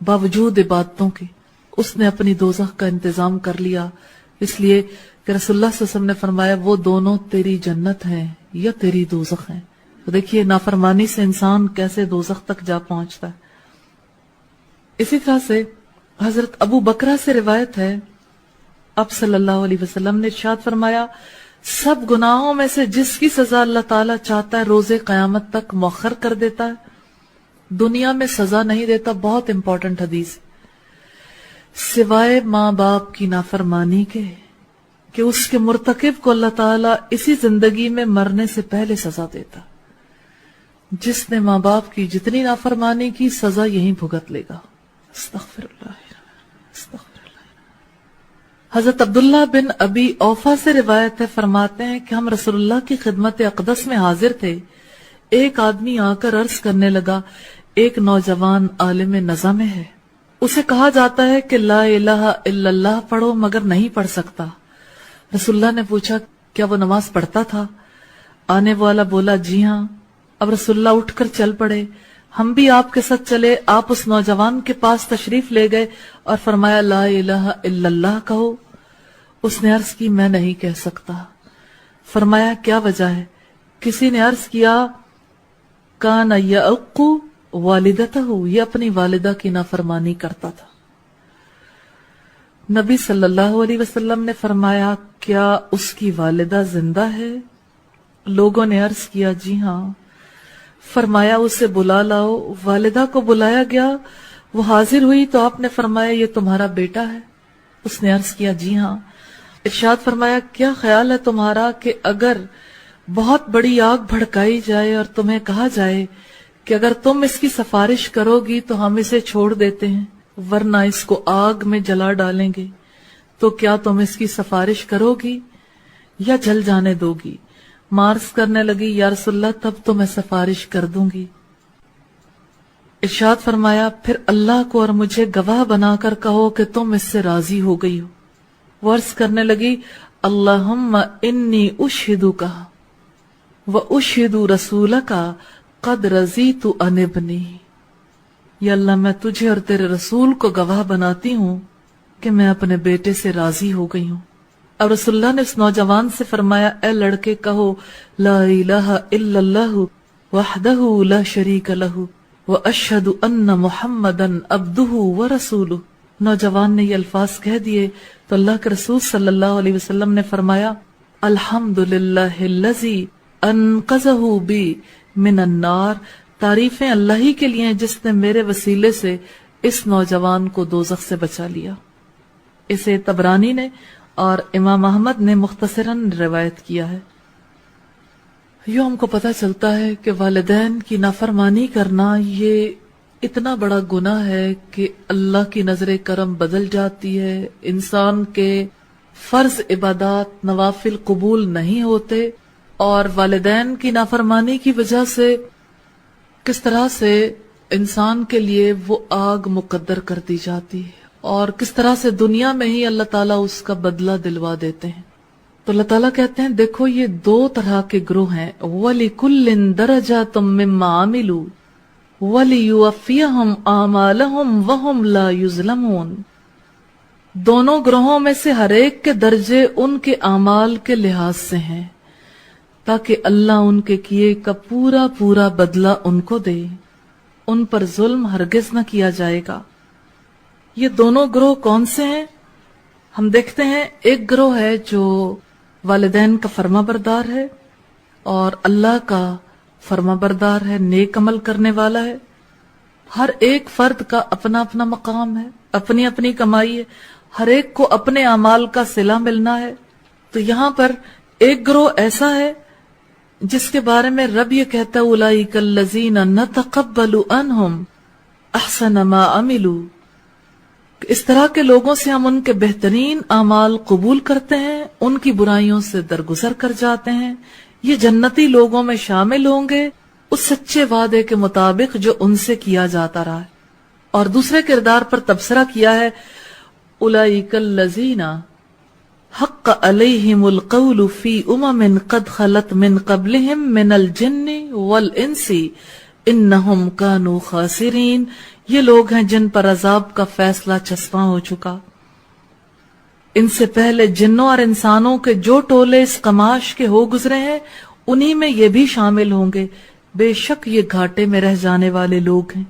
باوجود عبادتوں کے، اس نے اپنی دوزخ کا انتظام کر لیا، اس لیے کہ رسول اللہ صلی اللہ علیہ وسلم نے فرمایا وہ دونوں تیری جنت ہیں یا تیری دوزخ ہیں۔ تو دیکھیے نافرمانی سے انسان کیسے دوزخ تک جا پہنچتا ہے۔ اسی طرح سے حضرت ابو بکرہ سے روایت ہے، اب صلی اللہ علیہ وسلم نے ارشاد فرمایا سب گناہوں میں سے جس کی سزا اللہ تعالیٰ چاہتا ہے روز قیامت تک مؤخر کر دیتا ہے، دنیا میں سزا نہیں دیتا۔ بہت امپورٹنٹ حدیث، سوائے ماں باپ کی نافرمانی کے، کہ اس کے مرتکب کو اللہ تعالیٰ اسی زندگی میں مرنے سے پہلے سزا دیتا۔ جس نے ماں باپ کی جتنی نافرمانی کی سزا یہیں بھگت لے گا۔ استغفر اللہ، استغفر اللہ۔ حضرت عبداللہ بن ابی اوفا سے روایت ہے، فرماتے ہیں کہ ہم رسول اللہ کی خدمت اقدس میں حاضر تھے، ایک آدمی آ کر عرض کرنے لگا ایک نوجوان عالم نظم ہے، اسے کہا جاتا ہے کہ لا الہ الا اللہ پڑھو مگر نہیں پڑھ سکتا۔ رسول اللہ نے پوچھا کیا وہ نماز پڑھتا تھا؟ آنے والا بولا جی ہاں۔ اب رسول اللہ اٹھ کر چل پڑے، ہم بھی آپ کے ساتھ چلے، آپ اس نوجوان کے پاس تشریف لے گئے اور فرمایا لا الہ الا اللہ کہو۔ اس نے عرض کی میں نہیں کہہ سکتا۔ فرمایا کیا وجہ ہے؟ کسی نے عرض کیا کان یعق والدتہ، یہ اپنی والدہ کی نافرمانی کرتا تھا۔ نبی صلی اللہ علیہ وسلم نے فرمایا کیا اس کی والدہ زندہ ہے؟ لوگوں نے عرض کیا جی ہاں۔ فرمایا اسے بلا لاؤ۔ والدہ کو بلایا گیا، وہ حاضر ہوئی تو آپ نے فرمایا یہ تمہارا بیٹا ہے؟ اس نے عرض کیا جی ہاں۔ ارشاد فرمایا کیا خیال ہے تمہارا کہ اگر بہت بڑی آگ بھڑکائی جائے اور تمہیں کہا جائے کہ اگر تم اس کی سفارش کرو گی تو ہم اسے چھوڑ دیتے ہیں ورنہ اس کو آگ میں جلا ڈالیں گے، تو کیا تم اس کی سفارش کرو گی یا جل جانے دو گی؟ مارس کرنے لگی یا رسول اللہ تب تو میں سفارش کر دوں گی۔ ارشاد فرمایا پھر اللہ کو اور مجھے گواہ بنا کر کہو کہ تم اس سے راضی ہو گئی ہو۔ وہ عرض کرنے لگی اللہم انی اشہدک و اشہد رسولک قد رضیت عن ابنی، یا اللہ میں تجھے اور تیرے رسول کو گواہ بناتی ہوں کہ میں اپنے بیٹے سے راضی ہو گئی ہوں۔ اور رسول اللہ نے اس نوجوان سے فرمایا اے لڑکے کہو لا الہ الا اللہ وحدہ لا شریک لہ واشہد ان محمدا عبدہ ورسولہ۔ نوجوان نے یہ الفاظ کہہ دیے تو اللہ کے رسول صلی اللہ علیہ وسلم نے فرمایا الحمدللہ الذی انقذہ بی من النار، تعریفیں اللہ ہی کے لیے ہیں جس نے میرے وسیلے سے اس نوجوان کو دوزخ سے بچا لیا۔ اسے طبرانی نے اور امام احمد نے مختصراً روایت کیا ہے۔ یوں ہم کو پتہ چلتا ہے کہ والدین کی نافرمانی کرنا یہ اتنا بڑا گناہ ہے کہ اللہ کی نظر کرم بدل جاتی ہے، انسان کے فرض عبادات نوافل قبول نہیں ہوتے، اور والدین کی نافرمانی کی وجہ سے کس طرح سے انسان کے لیے وہ آگ مقدر کر دی جاتی ہے، اور کس طرح سے دنیا میں ہی اللہ تعالیٰ اس کا بدلہ دلوا دیتے ہیں۔ تو اللہ تعالیٰ کہتے ہیں دیکھو یہ دو طرح کے گروہ ہیں، وَلِكُلٍّ دَرَجَاتٌ مِّمَّا عَمِلُوا وَلِيُوَفِّيَهُمْ أَعْمَالَهُمْ وَهُمْ لَا يُظْلَمُونَ۔ دونوں گروہوں میں سے ہر ایک کے درجے ان کے اعمال کے لحاظ سے ہیں، تاکہ اللہ ان کے کیے کا پورا پورا بدلہ ان کو دے، ان پر ظلم ہرگز نہ کیا جائے گا۔ یہ دونوں گروہ کون سے ہیں؟ ہم دیکھتے ہیں ایک گروہ ہے جو والدین کا فرما بردار ہے اور اللہ کا فرما بردار ہے، نیک عمل کرنے والا ہے۔ ہر ایک فرد کا اپنا اپنا مقام ہے، اپنی اپنی کمائی ہے، ہر ایک کو اپنے اعمال کا صلہ ملنا ہے۔ تو یہاں پر ایک گروہ ایسا ہے جس کے بارے میں رب یہ کہتا ہے اولئک الذین نتقبل عنہم احسن ما عملوا، اس طرح کے لوگوں سے ہم ان کے بہترین اعمال قبول کرتے ہیں، ان کی برائیوں سے درگزر کر جاتے ہیں، یہ جنتی لوگوں میں شامل ہوں گے اس سچے وعدے کے مطابق جو ان سے کیا جاتا رہا ہے۔ اور دوسرے کردار پر تبصرہ کیا ہے اولئک الذین حق علیہم القول فی امم قد خلت من قبلہم من الجن والانس انہم کانوا خاسرین، یہ لوگ ہیں جن پر عذاب کا فیصلہ چسپاں ہو چکا، ان سے پہلے جنوں اور انسانوں کے جو ٹولے اس قماش کے ہو گزرے ہیں انہی میں یہ بھی شامل ہوں گے، بے شک یہ گھاٹے میں رہ جانے والے لوگ ہیں۔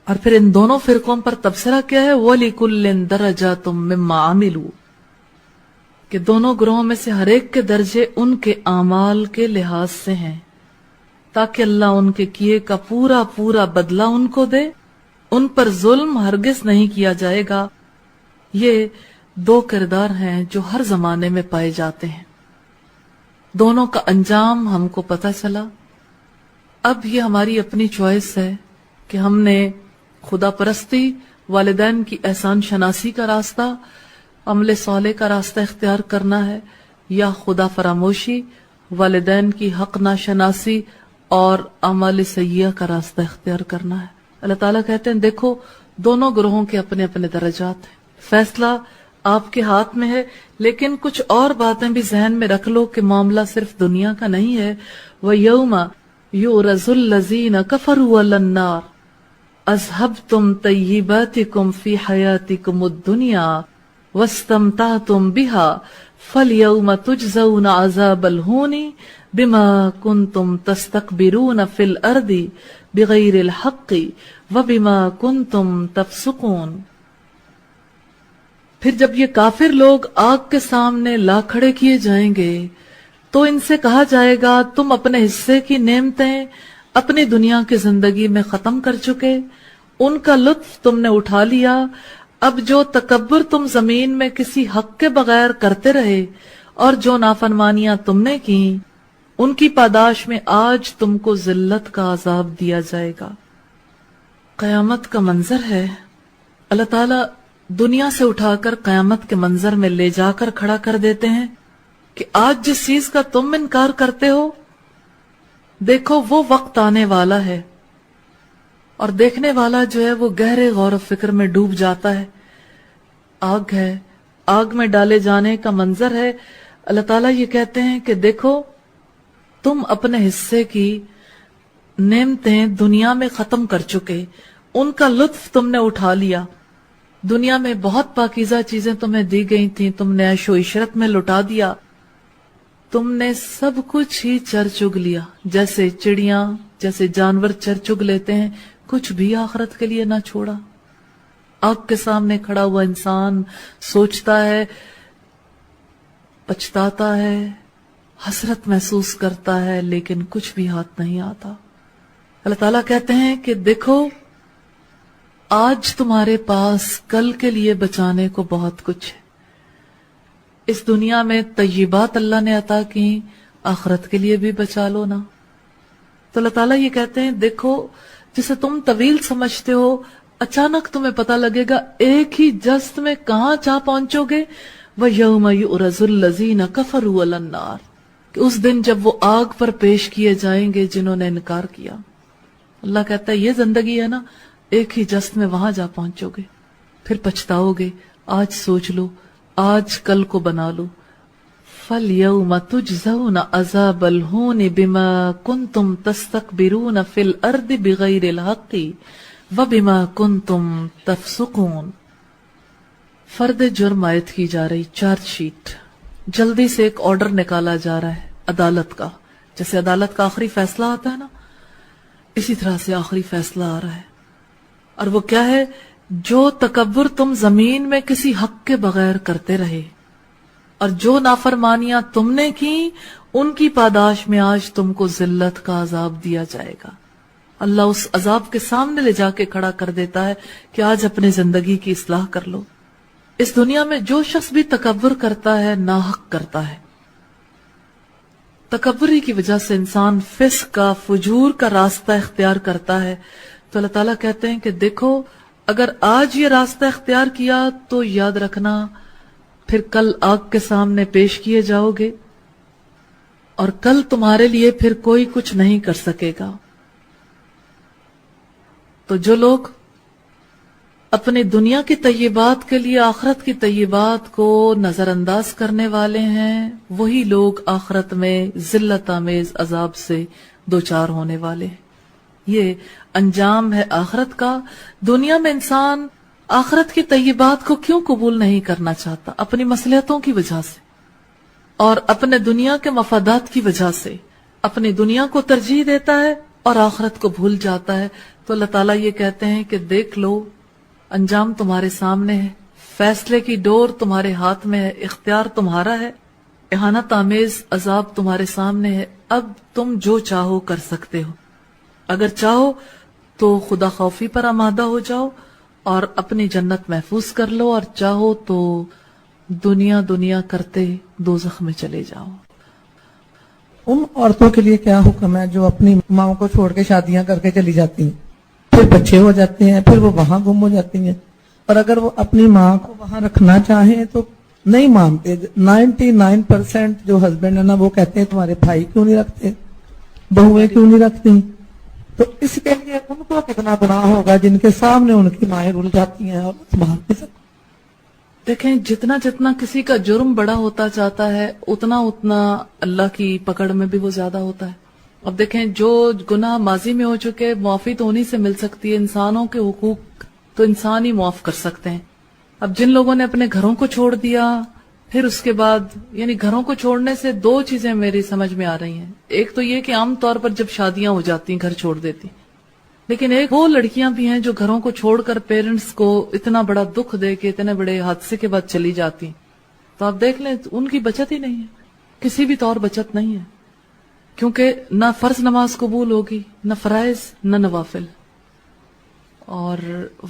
اور پھر ان دونوں فرقوں پر تبصرہ کیا ہے وَلِكُلٍّ دَرَجَاتٌ مِّمَّا عَمِلُوا، کہ دونوں گروہوں میں سے ہر ایک کے درجے ان کے اعمال کے لحاظ سے ہیں، تاکہ اللہ ان کے کیے کا پورا پورا بدلہ ان کو دے، ان پر ظلم ہرگز نہیں کیا جائے گا۔ یہ دو کردار ہیں جو ہر زمانے میں پائے جاتے ہیں، دونوں کا انجام ہم کو پتہ چلا۔ اب یہ ہماری اپنی چوائس ہے کہ ہم نے خدا پرستی، والدین کی احسان شناسی کا راستہ، عمل صالح کا راستہ اختیار کرنا ہے، یا خدا فراموشی، والدین کی حق ناشناسی اور اعمال سیئہ کا راستہ اختیار کرنا ہے۔ اللہ تعالیٰ کہتے ہیں دیکھو دونوں گروہوں کے اپنے اپنے درجات ہیں، فیصلہ آپ کے ہاتھ میں ہے، لیکن کچھ اور باتیں بھی ذہن میں رکھ لو کہ معاملہ صرف دنیا کا نہیں ہے۔ وَيَوْمَ يُعْرَضُ الَّذِينَ كَفَرُوا عَلَى النَّارِ أَذْهَبْتُمْ طَيِّبَاتِكُمْ فِي حَيَاتِكُمُ الدُّنْيَا وَاسْتَمْتَعْتُمْ بِهَا فَالْيَوْمَ تُجْزَوْنَ عَذَابَ الْهُونِ بِمَا كُنْتُمْ تَسْتَكْبِرُونَ فِي الْأَرْضِ بِغَيْرِ الْحَقِّ وَبِمَا كُنْتُمْ تَفْسُقُونَ۔ پھر جب یہ کافر لوگ آگ کے سامنے لا کھڑے کیے جائیں گے تو ان سے کہا جائے گا تم اپنے حصے کی نعمتیں اپنی دنیا کی زندگی میں ختم کر چکے، ان کا لطف تم نے اٹھا لیا، اب جو تکبر تم زمین میں کسی حق کے بغیر کرتے رہے اور جو نافرمانیاں تم نے کی، ان کی پاداش میں آج تم کو ذلت کا عذاب دیا جائے گا۔ قیامت کا منظر ہے، اللہ تعالیٰ دنیا سے اٹھا کر قیامت کے منظر میں لے جا کر کھڑا کر دیتے ہیں کہ آج جس چیز کا تم انکار کرتے ہو دیکھو وہ وقت آنے والا ہے، اور دیکھنے والا جو ہے وہ گہرے غور و فکر میں ڈوب جاتا ہے۔ آگ ہے، آگ میں ڈالے جانے کا منظر ہے۔ اللہ تعالیٰ یہ کہتے ہیں کہ دیکھو تم اپنے حصے کی نعمتیں دنیا میں ختم کر چکے، ان کا لطف تم نے اٹھا لیا، دنیا میں بہت پاکیزہ چیزیں تمہیں دی گئی تھیں، تم نے عیش و عشرت میں لٹا دیا، تم نے سب کچھ ہی چر چگ لیا، جیسے چڑیاں جیسے جانور چر چگ لیتے ہیں، کچھ بھی آخرت کے لیے نہ چھوڑا۔ آگ کے سامنے کھڑا ہوا انسان سوچتا ہے، پچھتاتا ہے، حسرت محسوس کرتا ہے، لیکن کچھ بھی ہاتھ نہیں آتا۔ اللہ تعالیٰ کہتے ہیں کہ دیکھو آج تمہارے پاس کل کے لیے بچانے کو بہت کچھ ہے، اس دنیا میں طیبات اللہ نے عطا کی، آخرت کے لیے بھی بچا لو نا۔ تو اللہ تعالیٰ یہ کہتے ہیں دیکھو جسے تم طویل سمجھتے ہو، اچانک تمہیں پتہ لگے گا ایک ہی جست میں کہاں جا پہنچو گے، وَيَوْمَ يُعْرَضُ الَّذِينَ كَفَرُوا عَلَى النَّارِ، کہ اس دن جب وہ آگ پر پیش کیے جائیں گے جنہوں نے انکار کیا۔ اللہ کہتا ہے یہ زندگی ہے نا، ایک ہی جست میں وہاں جا پہنچو گے، پھر پچھتاؤ گے۔ آج سوچ لو، آج کل کو بنا لو۔ فَالْيَوْمَ تُجْزَوْنَ عَذَابَ الْهُونِ بِمَا كُنْتُمْ تَسْتَكْبِرُونَ فِي الْأَرْضِ بِغَيْرِ الْحَقِّ وَبِمَا كُنْتُمْ تَفْسُقُونَ۔ فرد جرم عائد کی جا رہی، چارج شیٹ، جلدی سے ایک آرڈر نکالا جا رہا ہے عدالت کا۔ جیسے عدالت کا آخری فیصلہ آتا ہے نا، اسی طرح سے آخری فیصلہ آ رہا ہے۔ اور وہ کیا ہے؟ جو تکبر تم زمین میں کسی حق کے بغیر کرتے رہے اور جو نافرمانیاں تم نے کی، ان کی پاداش میں آج تم کو ذلت کا عذاب دیا جائے گا۔ اللہ اس عذاب کے سامنے لے جا کے کھڑا کر دیتا ہے کہ آج اپنے زندگی کی اصلاح کر لو۔ اس دنیا میں جو شخص بھی تکبر کرتا ہے ناحق کرتا ہے۔ تکبری کی وجہ سے انسان فسق کا، فجور کا راستہ اختیار کرتا ہے، تو اللہ تعالیٰ کہتے ہیں کہ دیکھو اگر آج یہ راستہ اختیار کیا تو یاد رکھنا پھر کل آگ کے سامنے پیش کیے جاؤ گے، اور کل تمہارے لیے پھر کوئی کچھ نہیں کر سکے گا۔ تو جو لوگ اپنی دنیا کی طیبات کے لیے آخرت کی طیبات کو نظر انداز کرنے والے ہیں، وہی لوگ آخرت میں ذلت آمیز عذاب سے دوچار ہونے والے ہیں۔ یہ انجام ہے آخرت کا۔ دنیا میں انسان آخرت کی طیبات کو کیوں قبول نہیں کرنا چاہتا؟ اپنی مصلحتوں کی وجہ سے اور اپنے دنیا کے مفادات کی وجہ سے اپنی دنیا کو ترجیح دیتا ہے اور آخرت کو بھول جاتا ہے۔ تو اللہ تعالیٰ یہ کہتے ہیں کہ دیکھ لو، انجام تمہارے سامنے ہے، فیصلے کی ڈور تمہارے ہاتھ میں ہے، اختیار تمہارا ہے، اہانت آمیز عذاب تمہارے سامنے ہے۔ اب تم جو چاہو کر سکتے ہو۔ اگر چاہو تو خدا خوفی پر آمادہ ہو جاؤ اور اپنی جنت محفوظ کر لو، اور چاہو تو دنیا دنیا کرتے دوزخ میں چلے جاؤ۔ ان عورتوں کے لیے کیا حکم ہے جو اپنی ماں کو چھوڑ کے شادیاں کر کے چلی جاتی ہیں، پھر بچے ہو جاتے ہیں، پھر وہ وہاں گم ہو جاتی ہیں، اور اگر وہ اپنی ماں کو وہاں رکھنا چاہیں تو نہیں مانتے۔ 99% جو ہسبینڈ ہے نا وہ کہتے ہیں تمہارے بھائی کیوں نہیں رکھتے، بہویں کیوں نہیں رکھتی؟ تو اس کے لیے ان کو کتنا گناہ ہوگا جن کے سامنے ان کی مائیں رل جاتی ہیں اور سنبھال نہیں سکتی۔ دیکھیں جتنا جتنا کسی کا جرم بڑا ہوتا جاتا ہے اتنا اتنا اللہ کی پکڑ میں بھی وہ زیادہ ہوتا ہے۔ اب دیکھیں جو گناہ ماضی میں ہو چکے، معافی تو انہی سے مل سکتی ہے۔ انسانوں کے حقوق تو انسان ہی معاف کر سکتے ہیں۔ اب جن لوگوں نے اپنے گھروں کو چھوڑ دیا، پھر اس کے بعد یعنی گھروں کو چھوڑنے سے دو چیزیں میری سمجھ میں آ رہی ہیں۔ ایک تو یہ کہ عام طور پر جب شادیاں ہو جاتی ہیں گھر چھوڑ دیتی، لیکن ایک وہ لڑکیاں بھی ہیں جو گھروں کو چھوڑ کر پیرنٹس کو اتنا بڑا دکھ دے کے اتنے بڑے حادثے کے بعد چلی جاتی، تو آپ دیکھ لیں ان کی بچت ہی نہیں ہے، کسی بھی طور بچت نہیں ہے، کیونکہ نہ فرض نماز قبول ہوگی، نہ فرائض، نہ نوافل۔ اور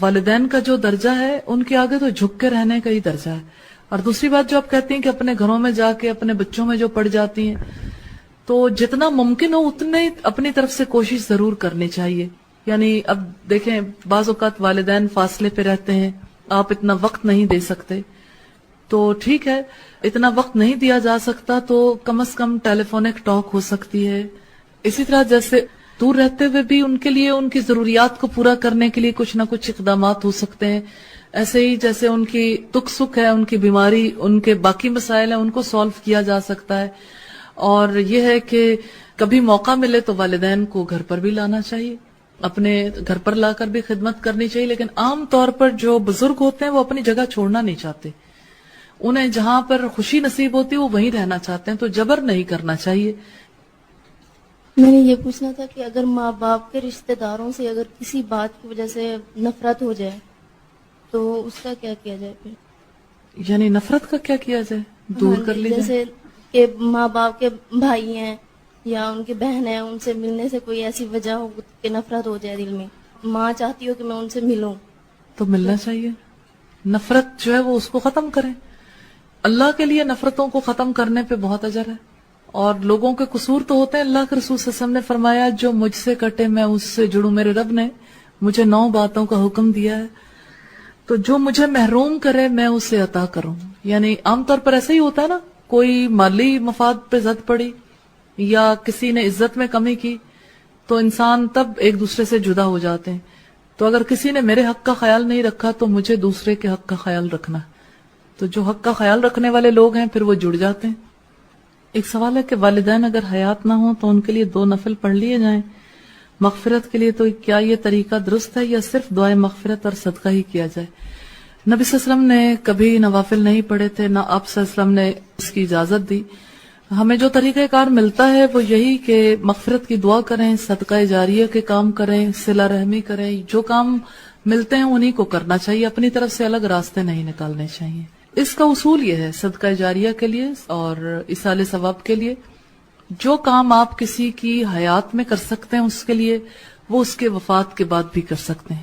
والدین کا جو درجہ ہے ان کے آگے تو جھک کے رہنے کا ہی درجہ ہے۔ اور دوسری بات جو آپ کہتے ہیں کہ اپنے گھروں میں جا کے اپنے بچوں میں جو پڑ جاتی ہیں، تو جتنا ممکن ہو اتنے اپنی طرف سے کوشش ضرور کرنی چاہیے۔ یعنی اب دیکھیں بعض اوقات والدین فاصلے پہ رہتے ہیں، آپ اتنا وقت نہیں دے سکتے، تو ٹھیک ہے اتنا وقت نہیں دیا جا سکتا تو کم از کم ٹیلی فونک ٹاک ہو سکتی ہے۔ اسی طرح جیسے دور رہتے ہوئے بھی ان کے لیے ان کی ضروریات کو پورا کرنے کے لیے کچھ نہ کچھ اقدامات ہو سکتے ہیں، ایسے ہی جیسے ان کی دکھ سکھ ہے، ان کی بیماری، ان کے باقی مسائل ہیں، ان کو سالو کیا جا سکتا ہے۔ اور یہ ہے کہ کبھی موقع ملے تو والدین کو گھر پر بھی لانا چاہیے، اپنے گھر پر لا کر بھی خدمت کرنی چاہیے، لیکن عام طور پر جو بزرگ ہوتے ہیں وہ اپنی جگہ چھوڑنا نہیں چاہتے، انہیں جہاں پر خوشی نصیب ہوتی ہے وہ وہیں رہنا چاہتے ہیں، تو جبر نہیں کرنا چاہیے۔ میں نے یہ پوچھنا تھا کہ اگر ماں باپ کے رشتہ داروں سے اگر کسی بات کی وجہ سے نفرت ہو جائے تو اس کا کیا کیا جائے پھر؟ یعنی نفرت کا کیا کیا جائے؟ دور کر لی جائے؟ جیسے کہ ماں باپ کے بھائی ہیں یا ان کی بہن ہیں، ان سے ملنے سے کوئی ایسی وجہ ہو کہ نفرت ہو جائے دل میں، ماں چاہتی ہو کہ میں ان سے ملوں، تو ملنا چاہیے۔ نفرت جو ہے وہ اس کو ختم کریں، اللہ کے لیے نفرتوں کو ختم کرنے پہ بہت اجر ہے۔ اور لوگوں کے قصور تو ہوتے ہیں، اللہ کے رسول صلی اللہ علیہ وسلم نے فرمایا جو مجھ سے کٹے میں اس سے جڑوں، میرے رب نے مجھے 9 باتوں کا حکم دیا ہے، تو جو مجھے محروم کرے میں اسے عطا کروں، یعنی عام طور پر ایسا ہی ہوتا ہے نا, کوئی مالی مفاد پہ زد پڑی یا کسی نے عزت میں کمی کی تو انسان تب ایک دوسرے سے جدا ہو جاتے ہیں. تو اگر کسی نے میرے حق کا خیال نہیں رکھا تو مجھے دوسرے کے حق کا خیال رکھنا. تو جو حق کا خیال رکھنے والے لوگ ہیں پھر وہ جڑ جاتے ہیں. ایک سوال ہے کہ والدین اگر حیات نہ ہوں تو ان کے لیے 2 نفل پڑھ لیے جائیں مغفرت کے لیے, تو کیا یہ طریقہ درست ہے یا صرف دعائے مغفرت اور صدقہ ہی کیا جائے؟ نبی صلی اللہ علیہ وسلم نے کبھی نوافل نہیں پڑھے تھے, نہ آپ صلی اللہ علیہ وسلم نے اس کی اجازت دی. ہمیں جو طریقہ کار ملتا ہے وہ یہی کہ مغفرت کی دعا کریں, صدقہ جاریہ کے کام کریں, صلہ رحمی کریں. جو کام ملتے ہیں انہی کو کرنا چاہیے, اپنی طرف سے الگ راستے نہیں نکالنے چاہیے. اس کا اصول یہ ہے صدقہ جاریہ کے لیے اور ایصال ثواب کے لیے, جو کام آپ کسی کی حیات میں کر سکتے ہیں اس کے لیے وہ اس کے وفات کے بعد بھی کر سکتے ہیں.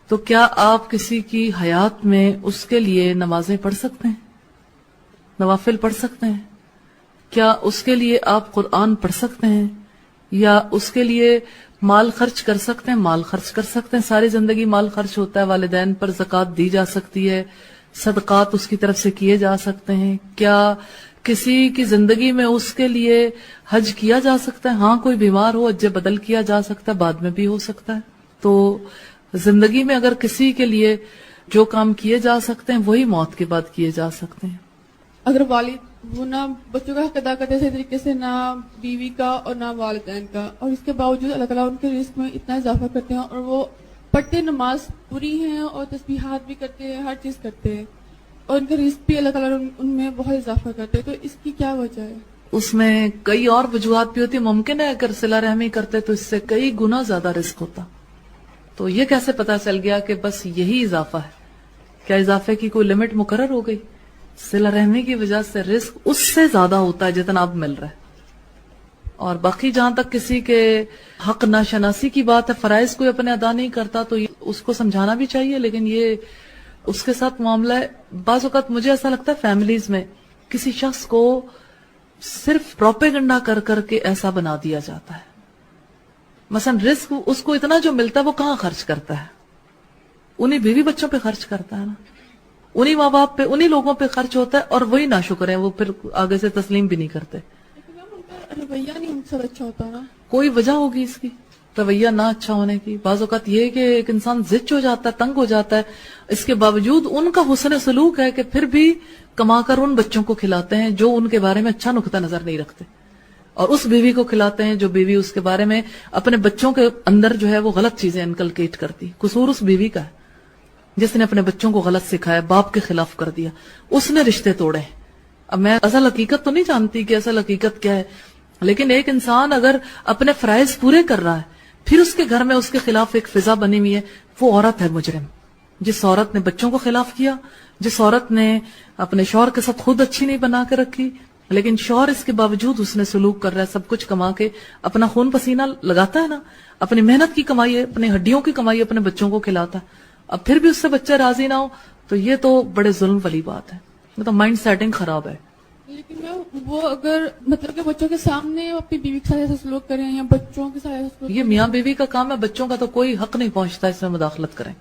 تو کیا آپ کسی کی حیات میں اس کے لیے نمازیں پڑھ سکتے ہیں, نوافل پڑھ سکتے ہیں؟ کیا اس کے لیے آپ قرآن پڑھ سکتے ہیں یا اس کے لیے مال خرچ کر سکتے ہیں؟ مال خرچ کر سکتے ہیں, ساری زندگی مال خرچ ہوتا ہے, والدین پر زکوٰۃ دی جا سکتی ہے, صدقات اس کی طرف سے کیے جا سکتے ہیں. کیا کسی کی زندگی میں اس کے لیے حج کیا جا سکتا ہے؟ ہاں, کوئی بیمار ہو حج بدل کیا جا سکتا ہے, بعد میں بھی ہو سکتا ہے. تو زندگی میں اگر کسی کے لیے جو کام کیے جا سکتے ہیں وہی موت کے بعد کیے جا سکتے ہیں. اگر والد وہ نہ بچوں کا حق ادا کرتے صحیح طریقے سے, نہ بیوی کا اور نہ والدین کا, اور اس کے باوجود اللہ تعالیٰ ان کے رزق میں اتنا اضافہ کرتے ہیں, اور وہ پڑھتے نماز پوری ہیں اور تسبیحات بھی کرتے ہیں, ہر چیز کرتے ہیں, اور ان کا رزق بھی اللہ تعالیٰ ان میں بہت اضافہ کرتے ہیں. تو اس کی کیا وجہ ہے؟ اس میں کئی اور وجوہات بھی ہوتی ہیں. ممکن ہے اگر صلہ رحمی کرتے تو اس سے کئی گنا زیادہ رزق ہوتا. تو یہ کیسے پتا چل گیا کہ بس یہی اضافہ ہے؟ کیا اضافے کی کوئی لمٹ مقرر ہو گئی؟ صلہ رحمی کی وجہ سے رزق اس سے زیادہ ہوتا ہے جتنا اب مل رہا ہے. اور باقی جہاں تک کسی کے حق ناشناسی کی بات ہے, فرائض کوئی اپنے ادا نہیں کرتا تو اس کو سمجھانا بھی چاہیے, لیکن یہ اس کے ساتھ معاملہ ہے. بعض اوقات مجھے ایسا لگتا ہے فیملیز میں کسی شخص کو صرف پروپیگنڈا کر کر کے ایسا بنا دیا جاتا ہے. مثلا رزق اس کو اتنا جو ملتا ہے وہ کہاں خرچ کرتا ہے؟ انہی بیوی بچوں پہ خرچ کرتا ہے نا, انہی ماں باپ پہ, انہی لوگوں پہ خرچ ہوتا ہے, اور وہی ناشکر ہیں, وہ پھر آگے سے تسلیم بھی نہیں کرتے. رویہ نہیں ان سے اچھا ہوتا نا. کوئی وجہ ہوگی اس کی رویہ نہ اچھا ہونے کی. بعض اوقات یہ کہ ایک انسان زچ ہو جاتا ہے, تنگ ہو جاتا ہے, اس کے باوجود ان کا حسن سلوک ہے کہ پھر بھی کما کر ان بچوں کو کھلاتے ہیں جو ان کے بارے میں اچھا نقطہ نظر نہیں رکھتے, اور اس بیوی کو کھلاتے ہیں جو بیوی اس کے بارے میں اپنے بچوں کے اندر جو ہے وہ غلط چیزیں انکلکیٹ کرتی. قصور اس بیوی کا ہے جس نے اپنے بچوں کو غلط سکھایا, باپ کے خلاف کر دیا, اس نے رشتے توڑے. اب میں اصل حقیقت تو نہیں جانتی کہ اصل حقیقت کیا ہے, لیکن ایک انسان اگر اپنے فرائض پورے کر رہا ہے پھر اس کے گھر میں اس کے خلاف ایک فضا بنی ہوئی ہے, وہ عورت ہے مجرم. جس عورت نے بچوں کو خلاف کیا, جس عورت نے اپنے شوہر کے ساتھ خود اچھی نہیں بنا کے رکھی, لیکن شوہر اس کے باوجود اس نے سلوک کر رہا ہے, سب کچھ کما کے اپنا خون پسینہ لگاتا ہے نا, اپنی محنت کی کمائی, اپنی ہڈیوں کی کمائی اپنے بچوں کو کھلاتا ہے, اب پھر بھی اس سے بچہ راضی نہ ہو, تو یہ تو بڑے ظلم والی بات ہے. تو مائنڈ سیٹنگ خراب ہے. لیکن وہ اگر مطلب کہ بچوں کے سامنے اپنی بیوی کے ساتھ ایسا سلوک کریں یا بچوں کے ساتھ ایسا سلوک, یہ میاں بیوی کا کام ہے, بچوں کا تو کوئی حق نہیں پہنچتا اس میں مداخلت کریں.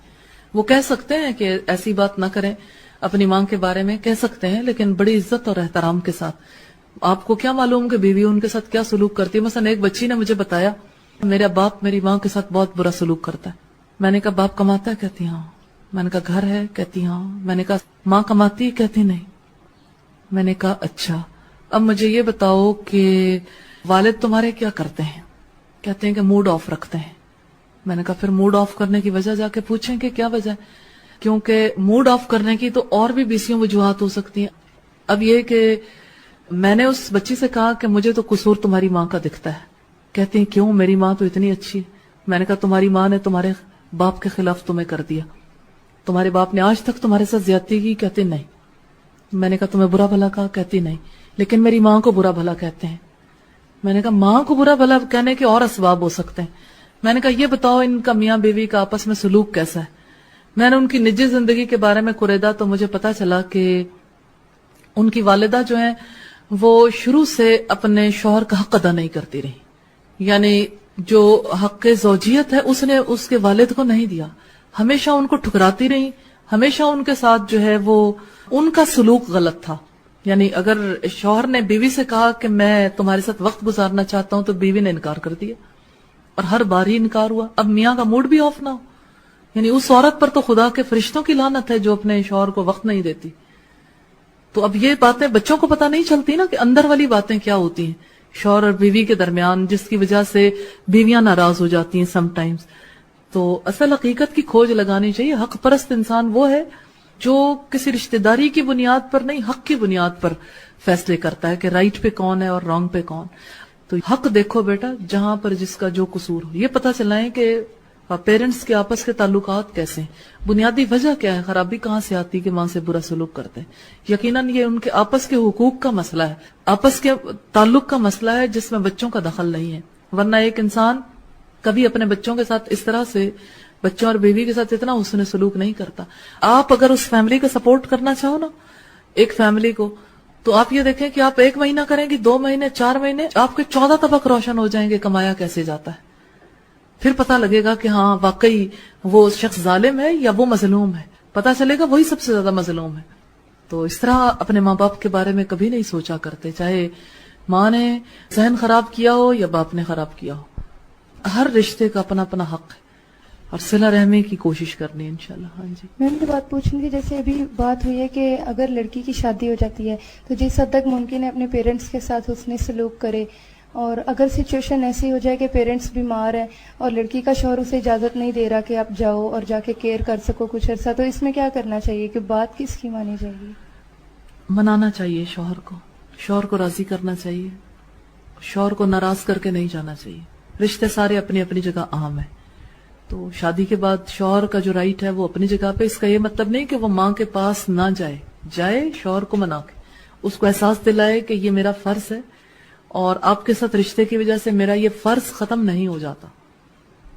وہ کہہ سکتے ہیں کہ ایسی بات نہ کریں, اپنی ماں کے بارے میں کہہ سکتے ہیں, لیکن بڑی عزت اور احترام کے ساتھ. آپ کو کیا معلوم کہ بیوی ان کے ساتھ کیا سلوک کرتی ہے؟ مثلا ایک بچی نے مجھے بتایا میرا باپ میری ماں کے ساتھ بہت برا سلوک کرتا ہے. میں نے کہا باپ کماتا ہے؟ کہتی ہاں. میں نے کہا گھر ہے؟ کہتی ہاں. میں نے کہا ماں کماتی ہے؟ کہتی نہیں. میں نے کہا اچھا, اب مجھے یہ بتاؤ کہ والد تمہارے کیا کرتے ہیں؟ کہتے ہیں کہ موڈ آف رکھتے ہیں. میں نے کہا پھر موڈ آف کرنے کی وجہ جا کے پوچھیں کہ کیا وجہ ہے, کیونکہ موڈ آف کرنے کی تو اور بھی 20 وجوہات ہو سکتی ہیں. اب یہ کہ میں نے اس بچی سے کہا کہ مجھے تو قصور تمہاری ماں کا دکھتا ہے. کہتی ہیں کیوں, میری ماں تو اتنی اچھی ہے. میں نے کہا تمہاری ماں نے تمہارے باپ کے خلاف تمہیں کر دیا, تمہارے باپ نے آج تک تمہارے ساتھ زیادتی کی؟ کہتے نہیں. میں نے کہا تمہیں برا بھلا کہا؟ کہتی نہیں, لیکن میری ماں کو برا بھلا کہتے ہیں. میں نے کہا ماں کو برا بھلا کہنے کے اور اسباب ہو سکتے ہیں. میں نے کہا یہ بتاؤ ان کا میاں بیوی کا آپس میں سلوک کیسا ہے؟ میں نے ان کی نجی زندگی کے بارے میں قریدا تو مجھے پتا چلا کہ ان کی والدہ جو ہیں وہ شروع سے اپنے شوہر کا حق ادا نہیں کرتی رہی, یعنی جو حق زوجیت ہے اس نے اس کے والد کو نہیں دیا, ہمیشہ ان کو ٹھکراتی رہی, ہمیشہ ان کے ساتھ جو ہے وہ ان کا سلوک غلط تھا. یعنی اگر شوہر نے بیوی سے کہا کہ میں تمہارے ساتھ وقت گزارنا چاہتا ہوں تو بیوی نے انکار کر دیا اور ہر بار ہی انکار ہوا. اب میاں کا موڈ بھی آف نہ ہو, یعنی اس عورت پر تو خدا کے فرشتوں کی لعنت ہے جو اپنے شوہر کو وقت نہیں دیتی. تو اب یہ باتیں بچوں کو پتہ نہیں چلتی نا کہ اندر والی باتیں کیا ہوتی ہیں شوہر اور بیوی کے درمیان, جس کی وجہ سے بیویاں ناراض ہو جاتی ہیں سم ٹائمز. تو اصل حقیقت کی کھوج لگانی چاہیے. حق پرست انسان وہ ہے جو کسی رشتہ داری کی بنیاد پر نہیں, حق کی بنیاد پر فیصلے کرتا ہے کہ رائٹ پہ کون ہے اور رانگ پہ کون. تو حق دیکھو بیٹا, جہاں پر جس کا جو قصور ہو. یہ پتہ چلائیں کہ پیرنٹس کے آپس کے تعلقات کیسے ہیں, بنیادی وجہ کیا ہے, خرابی کہاں سے آتی کہ ماں سے برا سلوک کرتے ہیں. یقیناً یہ ان کے آپس کے حقوق کا مسئلہ ہے, آپس کے تعلق کا مسئلہ ہے جس میں بچوں کا دخل نہیں ہے. ورنہ ایک انسان کبھی اپنے بچوں کے ساتھ اس طرح سے, بچوں اور بیوی کے ساتھ اتنا حسن سلوک نہیں کرتا. آپ اگر اس فیملی کا سپورٹ کرنا چاہو نا, ایک فیملی کو, تو آپ یہ دیکھیں کہ آپ 1 مہینہ کریں گی, 2 مہینے, 4 مہینے, آپ کے 14 طبق روشن ہو جائیں گے کمایا کیسے جاتا ہے. پھر پتہ لگے گا کہ ہاں واقعی وہ شخص ظالم ہے یا وہ مظلوم ہے, پتہ چلے گا وہی سب سے زیادہ مظلوم ہے. تو اس طرح اپنے ماں باپ کے بارے میں کبھی نہیں سوچا کرتے, چاہے ماں نے ذہن خراب کیا ہو یا باپ نے خراب کیا ہو. ہر رشتے کا اپنا اپنا حق ہے اور صلہ رحمی کی کوشش کرنی ہے انشاءاللہ. ہاں جی, میں نے بات پوچھنی تھی, جیسے ابھی بات ہوئی ہے کہ اگر لڑکی کی شادی ہو جاتی ہے تو جس حد تک ممکن ہے اپنے پیرنٹس کے ساتھ اس نے سلوک کرے, اور اگر سچویشن ایسی ہو جائے کہ پیرنٹس بیمار ہیں اور لڑکی کا شوہر اسے اجازت نہیں دے رہا کہ آپ جاؤ اور جا کے کیئر کر سکو کچھ عرصہ, تو اس میں کیا کرنا چاہیے, کہ بات کس کی مانی چاہیے؟ منانا چاہیے شوہر کو, شوہر کو راضی کرنا چاہیے, شوہر کو ناراض کر کے نہیں جانا چاہیے. رشتے سارے اپنی اپنی جگہ عام ہیں, تو شادی کے بعد شوہر کا جو رائٹ ہے وہ اپنی جگہ پہ. اس کا یہ مطلب نہیں کہ وہ ماں کے پاس نہ جائے شوہر کو منا کے, اس کو احساس دلائے کہ یہ میرا فرض ہے اور آپ کے ساتھ رشتے کی وجہ سے میرا یہ فرض ختم نہیں ہو جاتا.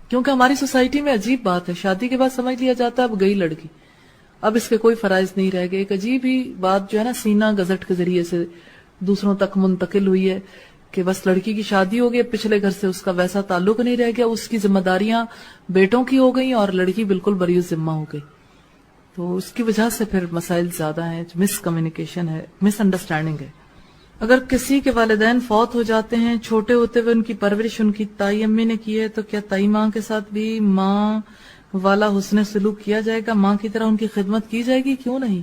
کیونکہ ہماری سوسائٹی میں عجیب بات ہے, شادی کے بعد سمجھ لیا جاتا ہے اب گئی لڑکی, اب اس کے کوئی فرائض نہیں رہ گئے. ایک عجیب ہی بات جو ہے نا سینہ گزٹ کے ذریعے سے دوسروں تک منتقل ہوئی ہے کہ بس لڑکی کی شادی ہو گئی, پچھلے گھر سے اس کا ویسا تعلق نہیں رہ گیا, اس کی ذمہ داریاں بیٹوں کی ہو گئیں اور لڑکی بالکل بری ذمہ ہو گئی. تو اس کی وجہ سے پھر مسائل زیادہ ہیں, مس کمیونیکیشن ہے, مس انڈرسٹینڈنگ ہے. اگر کسی کے والدین فوت ہو جاتے ہیں, چھوٹے ہوتے ہوئے ان کی پرورش ان کی تائی امی نے کی ہے, تو کیا تائی ماں کے ساتھ بھی ماں والا حسن سلوک کیا جائے گا, ماں کی طرح ان کی خدمت کی جائے گی؟ کیوں نہیں.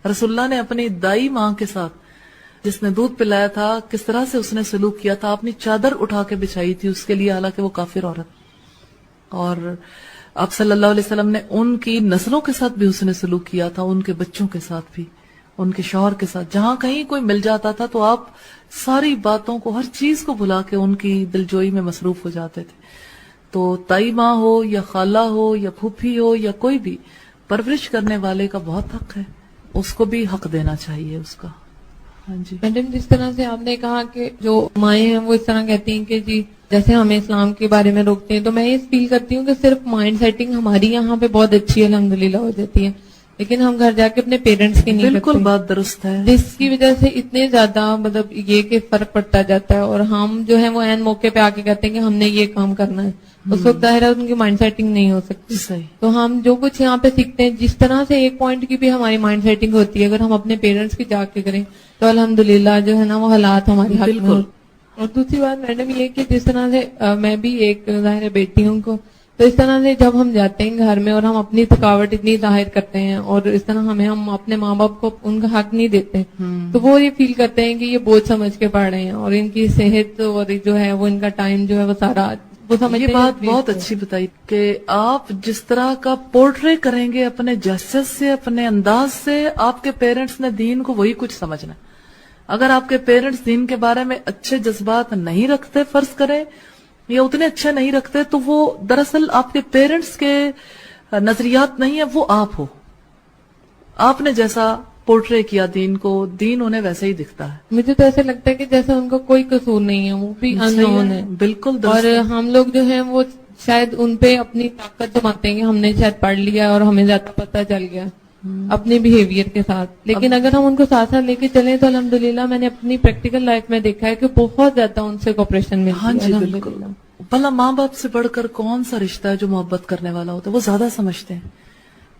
رسول اللہ نے اپنی دائی ماں کے ساتھ جس نے دودھ پلایا تھا کس طرح سے اس نے سلوک کیا تھا, اپنی چادر اٹھا کے بچھائی تھی اس کے لیے, حالانکہ وہ کافر عورت. اور آپ صلی اللہ علیہ وسلم نے ان کی نسلوں کے ساتھ بھی حسن سلوک کیا تھا, ان کے بچوں کے ساتھ بھی, ان کے شوہر کے ساتھ. جہاں کہیں کوئی مل جاتا تھا تو آپ ساری باتوں کو, ہر چیز کو بھلا کے ان کی دلجوئی میں مصروف ہو جاتے تھے. تو تائی ماں ہو یا خالہ ہو یا پھوپھی ہو یا کوئی بھی, پرورش کرنے والے کا بہت حق ہے, اس کو بھی حق دینا چاہیے اس کا. ہاں جی میڈم, جس طرح سے آپ نے کہا کہ جو مائیں ہیں وہ اس طرح کہتی ہیں کہ جی جیسے ہمیں اسلام کے بارے میں روکتے ہیں, تو میں یہ فیل کرتی ہوں کہ صرف مائنڈ سیٹنگ ہماری یہاں پہ بہت اچھی الحمدللہ ہو جاتی ہے, لیکن ہم گھر جا کے اپنے پیرنٹس کی نہیں کرتے. بالکل بات درست ہے, جس کی وجہ سے اتنے زیادہ مطلب یہ کہ فرق پڑتا جاتا ہے, اور ہم جو ہے وہ عین موقع پہ آ کے کہتے ہیں کہ ہم نے یہ کام کرنا ہے, اس وقت ظاہر ہے ان کی مائنڈ سیٹنگ نہیں ہو سکتی. صحیح. تو ہم جو کچھ یہاں پہ سیکھتے ہیں, جس طرح سے ایک پوائنٹ کی بھی ہماری مائنڈ سیٹنگ ہوتی ہے, اگر ہم اپنے پیرنٹس کی جا کے کریں تو الحمدللہ جو ہے نا وہ حالات ہماری حق میں بالکل. اور دوسری بات میڈم یہ کہ جس طرح سے میں بھی ایک ظاہر بیٹی ہوں کو, تو اس طرح سے جب ہم جاتے ہیں گھر میں اور ہم اپنی تھکاوٹ اتنی ظاہر کرتے ہیں اور اس طرح ہم اپنے ماں باپ کو ان کا حق نہیں دیتے, تو وہ یہ فیل کرتے ہیں کہ یہ بوجھ سمجھ کے پڑھ رہے ہیں, اور ان کی صحت اور جو ہے وہ ان کا ٹائم جو ہے وہ سارا وہ سمجھتے ہیں. یہ بات بہت اچھی بتائی کہ آپ جس طرح کا پورٹرے کریں گے اپنے جسس سے, اپنے انداز سے, آپ کے پیرنٹس نے دین کو وہی کچھ سمجھنا. اگر آپ کے پیرنٹس دین کے بارے میں اچھے جذبات نہیں رکھتے, فرض کریں, یا اتنے اچھے نہیں رکھتے, تو وہ دراصل آپ کے پیرنٹس کے نظریات نہیں ہے, وہ آپ ہو. آپ نے جیسا پورٹرے کیا دین کو, دین انہیں ویسے ہی دکھتا ہے. مجھے تو ایسا لگتا ہے کہ جیسے ان کو کوئی قصور نہیں ہے, وہ بھی ان نون ہے. بالکل. اور ہم لوگ جو ہیں وہ شاید ان پہ اپنی طاقت جماتے ہیں کہ ہم نے شاید پڑھ لیا اور ہمیں زیادہ پتہ چل گیا اپنے بیہیویئر کے ساتھ. لیکن اگر ہم ان کو ساتھ ساتھ لے کے چلیں تو الحمدللہ میں نے اپنی پریکٹیکل لائف میں دیکھا ہے کہ بہت زیادہ ان سے کوپریشن ملتی ہے. ہاں جی بالکل. بھلا ماں باپ سے بڑھ کر کون سا رشتہ ہے جو محبت کرنے والا ہوتا ہے, وہ زیادہ سمجھتے ہیں.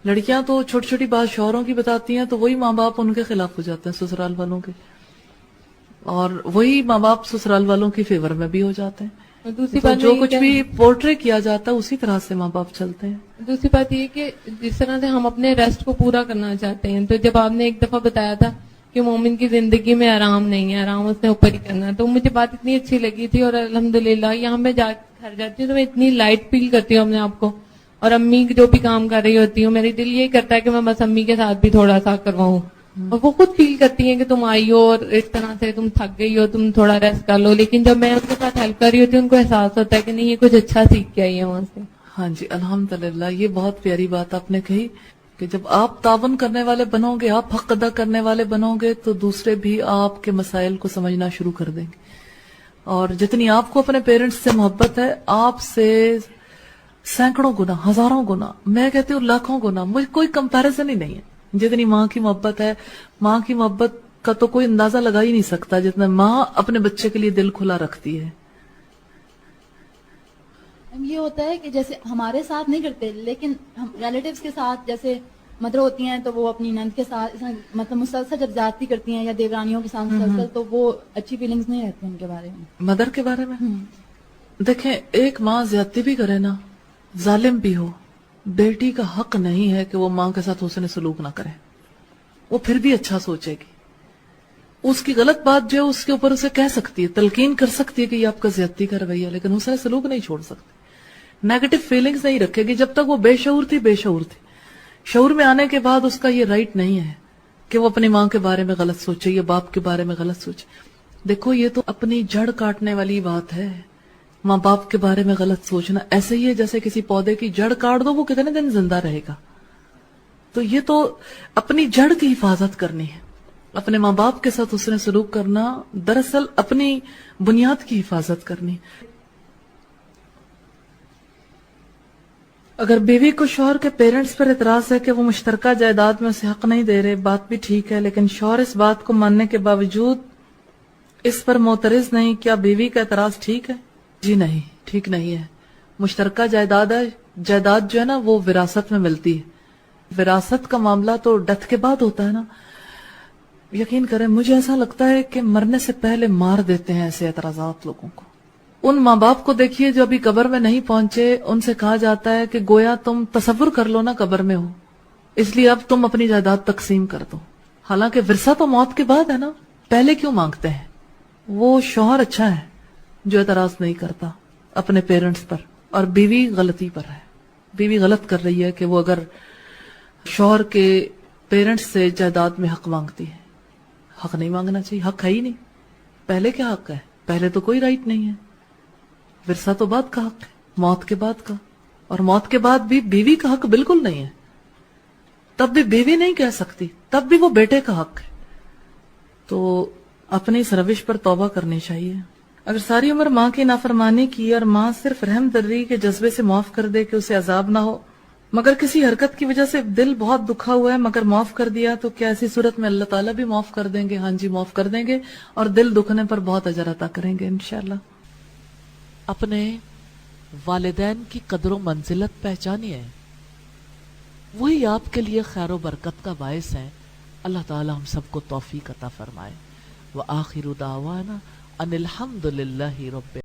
لڑکیاں تو چھوٹی چھوٹی بات شوہروں کی بتاتی ہیں تو وہی ماں باپ ان کے خلاف ہو جاتے ہیں سسرال والوں کے، اور وہی ماں باپ سسرال والوں کی فیور میں بھی ہو جاتے ہیں. اور دوسری تو بات جو یہ کچھ کہ- بھی پورٹرے کیا جاتا ہے اسی طرح سے ماں باپ چلتے ہیں. دوسری بات یہ کہ جس طرح سے ہم اپنے ریسٹ کو پورا کرنا چاہتے ہیں، تو جب آپ نے ایک دفعہ بتایا تھا کہ مومن کی زندگی میں آرام نہیں ہے، آرام اس نے اوپر ہی کرنا ہے، تو مجھے بات اتنی اچھی لگی تھی. اور الحمدللہ یہاں میں گھر جاتی ہوں تو میں اتنی لائٹ فیل کرتی ہوں اپنے آپ کو. اور امی جو بھی کام کر رہی ہوتی ہوں میری دل یہی کرتا ہے کہ میں بس امی کے ساتھ بھی تھوڑا سا کرواؤں. اور وہ خود فیل کرتی ہیں کہ تم آئی ہو اور اس طرح سے تم تھک گئی ہو، تم تھوڑا ریسٹ کر لو. لیکن جب میں ان کے ساتھ ہیلپ کر رہی ہوتی ہوں ان کو احساس ہوتا ہے کہ نہیں یہ کچھ اچھا سیکھ کے آئی ہے وہاں سے. ہاں جی الحمدللہ، یہ بہت پیاری بات آپ نے کہی کہ جب آپ تعاون کرنے والے بنو گے، آپ حق ادا کرنے والے بنو گے تو دوسرے بھی آپ کے مسائل کو سمجھنا شروع کر دیں گے. اور جتنی آپ کو اپنے پیرنٹس سے محبت ہے، آپ سے سینکڑوں گنا، ہزاروں گنا، میں کہتی ہوں لاکھوں گنا، مجھے کوئی کمپیریزن ہی نہیں ہے. جتنی ماں کی محبت ہے، ماں کی محبت کا تو کوئی اندازہ لگا ہی نہیں سکتا جتنا ماں اپنے بچے کے لیے دل کھلا رکھتی ہے. یہ ہوتا ہے کہ جیسے ہمارے ساتھ نہیں کرتے، لیکن ہم ریلیٹیوز کے ساتھ جیسے مدر ہوتی ہیں تو وہ اپنی نند کے ساتھ مطلب مسلسل جب زیادتی کرتی ہیں یا دیورانیوں کے ساتھ مسلسل، تو وہ اچھی فیلنگز نہیں رہتی ان کے بارے میں. مدر کے بارے میں دیکھیں، ایک ماں زیادتی بھی کرے نا، ظالم بھی ہو، بیٹی کا حق نہیں ہے کہ وہ ماں کے ساتھ حسن سلوک نہ کرے. وہ پھر بھی اچھا سوچے گی، اس کی غلط بات جو اس کے اوپر اسے کہہ سکتی ہے، تلقین کر سکتی ہے کہ یہ آپ کا زیادتی کا رویہ ہے، لیکن حسن سلوک نہیں چھوڑ سکتی، نیگیٹو فیلنگز نہیں رکھے گی. جب تک وہ بے شعور تھی، شعور میں آنے کے بعد اس کا یہ رائٹ نہیں ہے کہ وہ اپنی ماں کے بارے میں غلط سوچے یا باپ کے بارے میں غلط سوچے. دیکھو یہ تو اپنی جڑ کاٹنے والی بات ہے، ماں باپ کے بارے میں غلط سوچنا. ایسے ہی ہے جیسے کسی پودے کی جڑ کاٹ دو، وہ کتنے دن زندہ رہے گا. تو یہ تو اپنی جڑ کی حفاظت کرنی ہے. اپنے ماں باپ کے ساتھ حسن سلوک کرنا دراصل اپنی بنیاد کی حفاظت کرنی. اگر بیوی کو شوہر کے پیرنٹس پر اعتراض ہے کہ وہ مشترکہ جائیداد میں اسے حق نہیں دے رہے، بات بھی ٹھیک ہے، لیکن شوہر اس بات کو ماننے کے باوجود اس پر معترض نہیں، کیا بیوی کا اعتراض ٹھیک ہے؟ جی نہیں، ٹھیک نہیں ہے. مشترکہ جائیداد ہے، جائیداد جو ہے نا وہ وراثت میں ملتی ہے. وراثت کا معاملہ تو ڈیتھ کے بعد ہوتا ہے نا. یقین کریں مجھے ایسا لگتا ہے کہ مرنے سے پہلے مار دیتے ہیں ایسے اعتراضات لوگوں کو. ان ماں باپ کو دیکھیے جو ابھی قبر میں نہیں پہنچے، ان سے کہا جاتا ہے کہ گویا تم تصور کر لو نا قبر میں ہو، اس لیے اب تم اپنی جائیداد تقسیم کر دو. حالانکہ ورثہ تو موت کے بعد ہے نا، پہلے کیوں مانگتے ہیں؟ وہ شوہر اچھا ہے جو اعتراض نہیں کرتا اپنے پیرنٹس پر، اور بیوی غلطی پر ہے. بیوی غلط کر رہی ہے کہ وہ اگر شوہر کے پیرنٹس سے جائیداد میں حق مانگتی ہے. حق نہیں مانگنا چاہیے، حق ہے ہی نہیں. پہلے کیا حق ہے؟ پہلے تو کوئی رائٹ نہیں ہے. ورثہ تو بعد کا حق ہے، موت کے بعد کا. اور موت کے بعد بھی بیوی کا حق بالکل نہیں ہے. تب بھی بیوی نہیں کہہ سکتی، تب بھی وہ بیٹے کا حق ہے. تو اپنی اس روش پر توبہ کرنی چاہیے. اگر ساری عمر ماں کی نافرمانی کی اور ماں صرف رحم دردی کے جذبے سے معاف کر دے کہ اسے عذاب نہ ہو، مگر کسی حرکت کی وجہ سے دل بہت دکھا ہوا ہے مگر معاف کر دیا، تو کیا ایسی صورت میں اللہ تعالیٰ بھی معاف کر دیں گے؟ ہاں جی معاف کر دیں گے، اور دل دکھنے پر بہت اجر عطا کریں گے انشاءاللہ. اپنے والدین کی قدر و منزلت پہچانیے، وہی آپ کے لیے خیر و برکت کا باعث ہیں. اللہ تعالی ہم سب کو توفیق عطا فرمائے. وآخر دعوانا ان الحمد للہ رب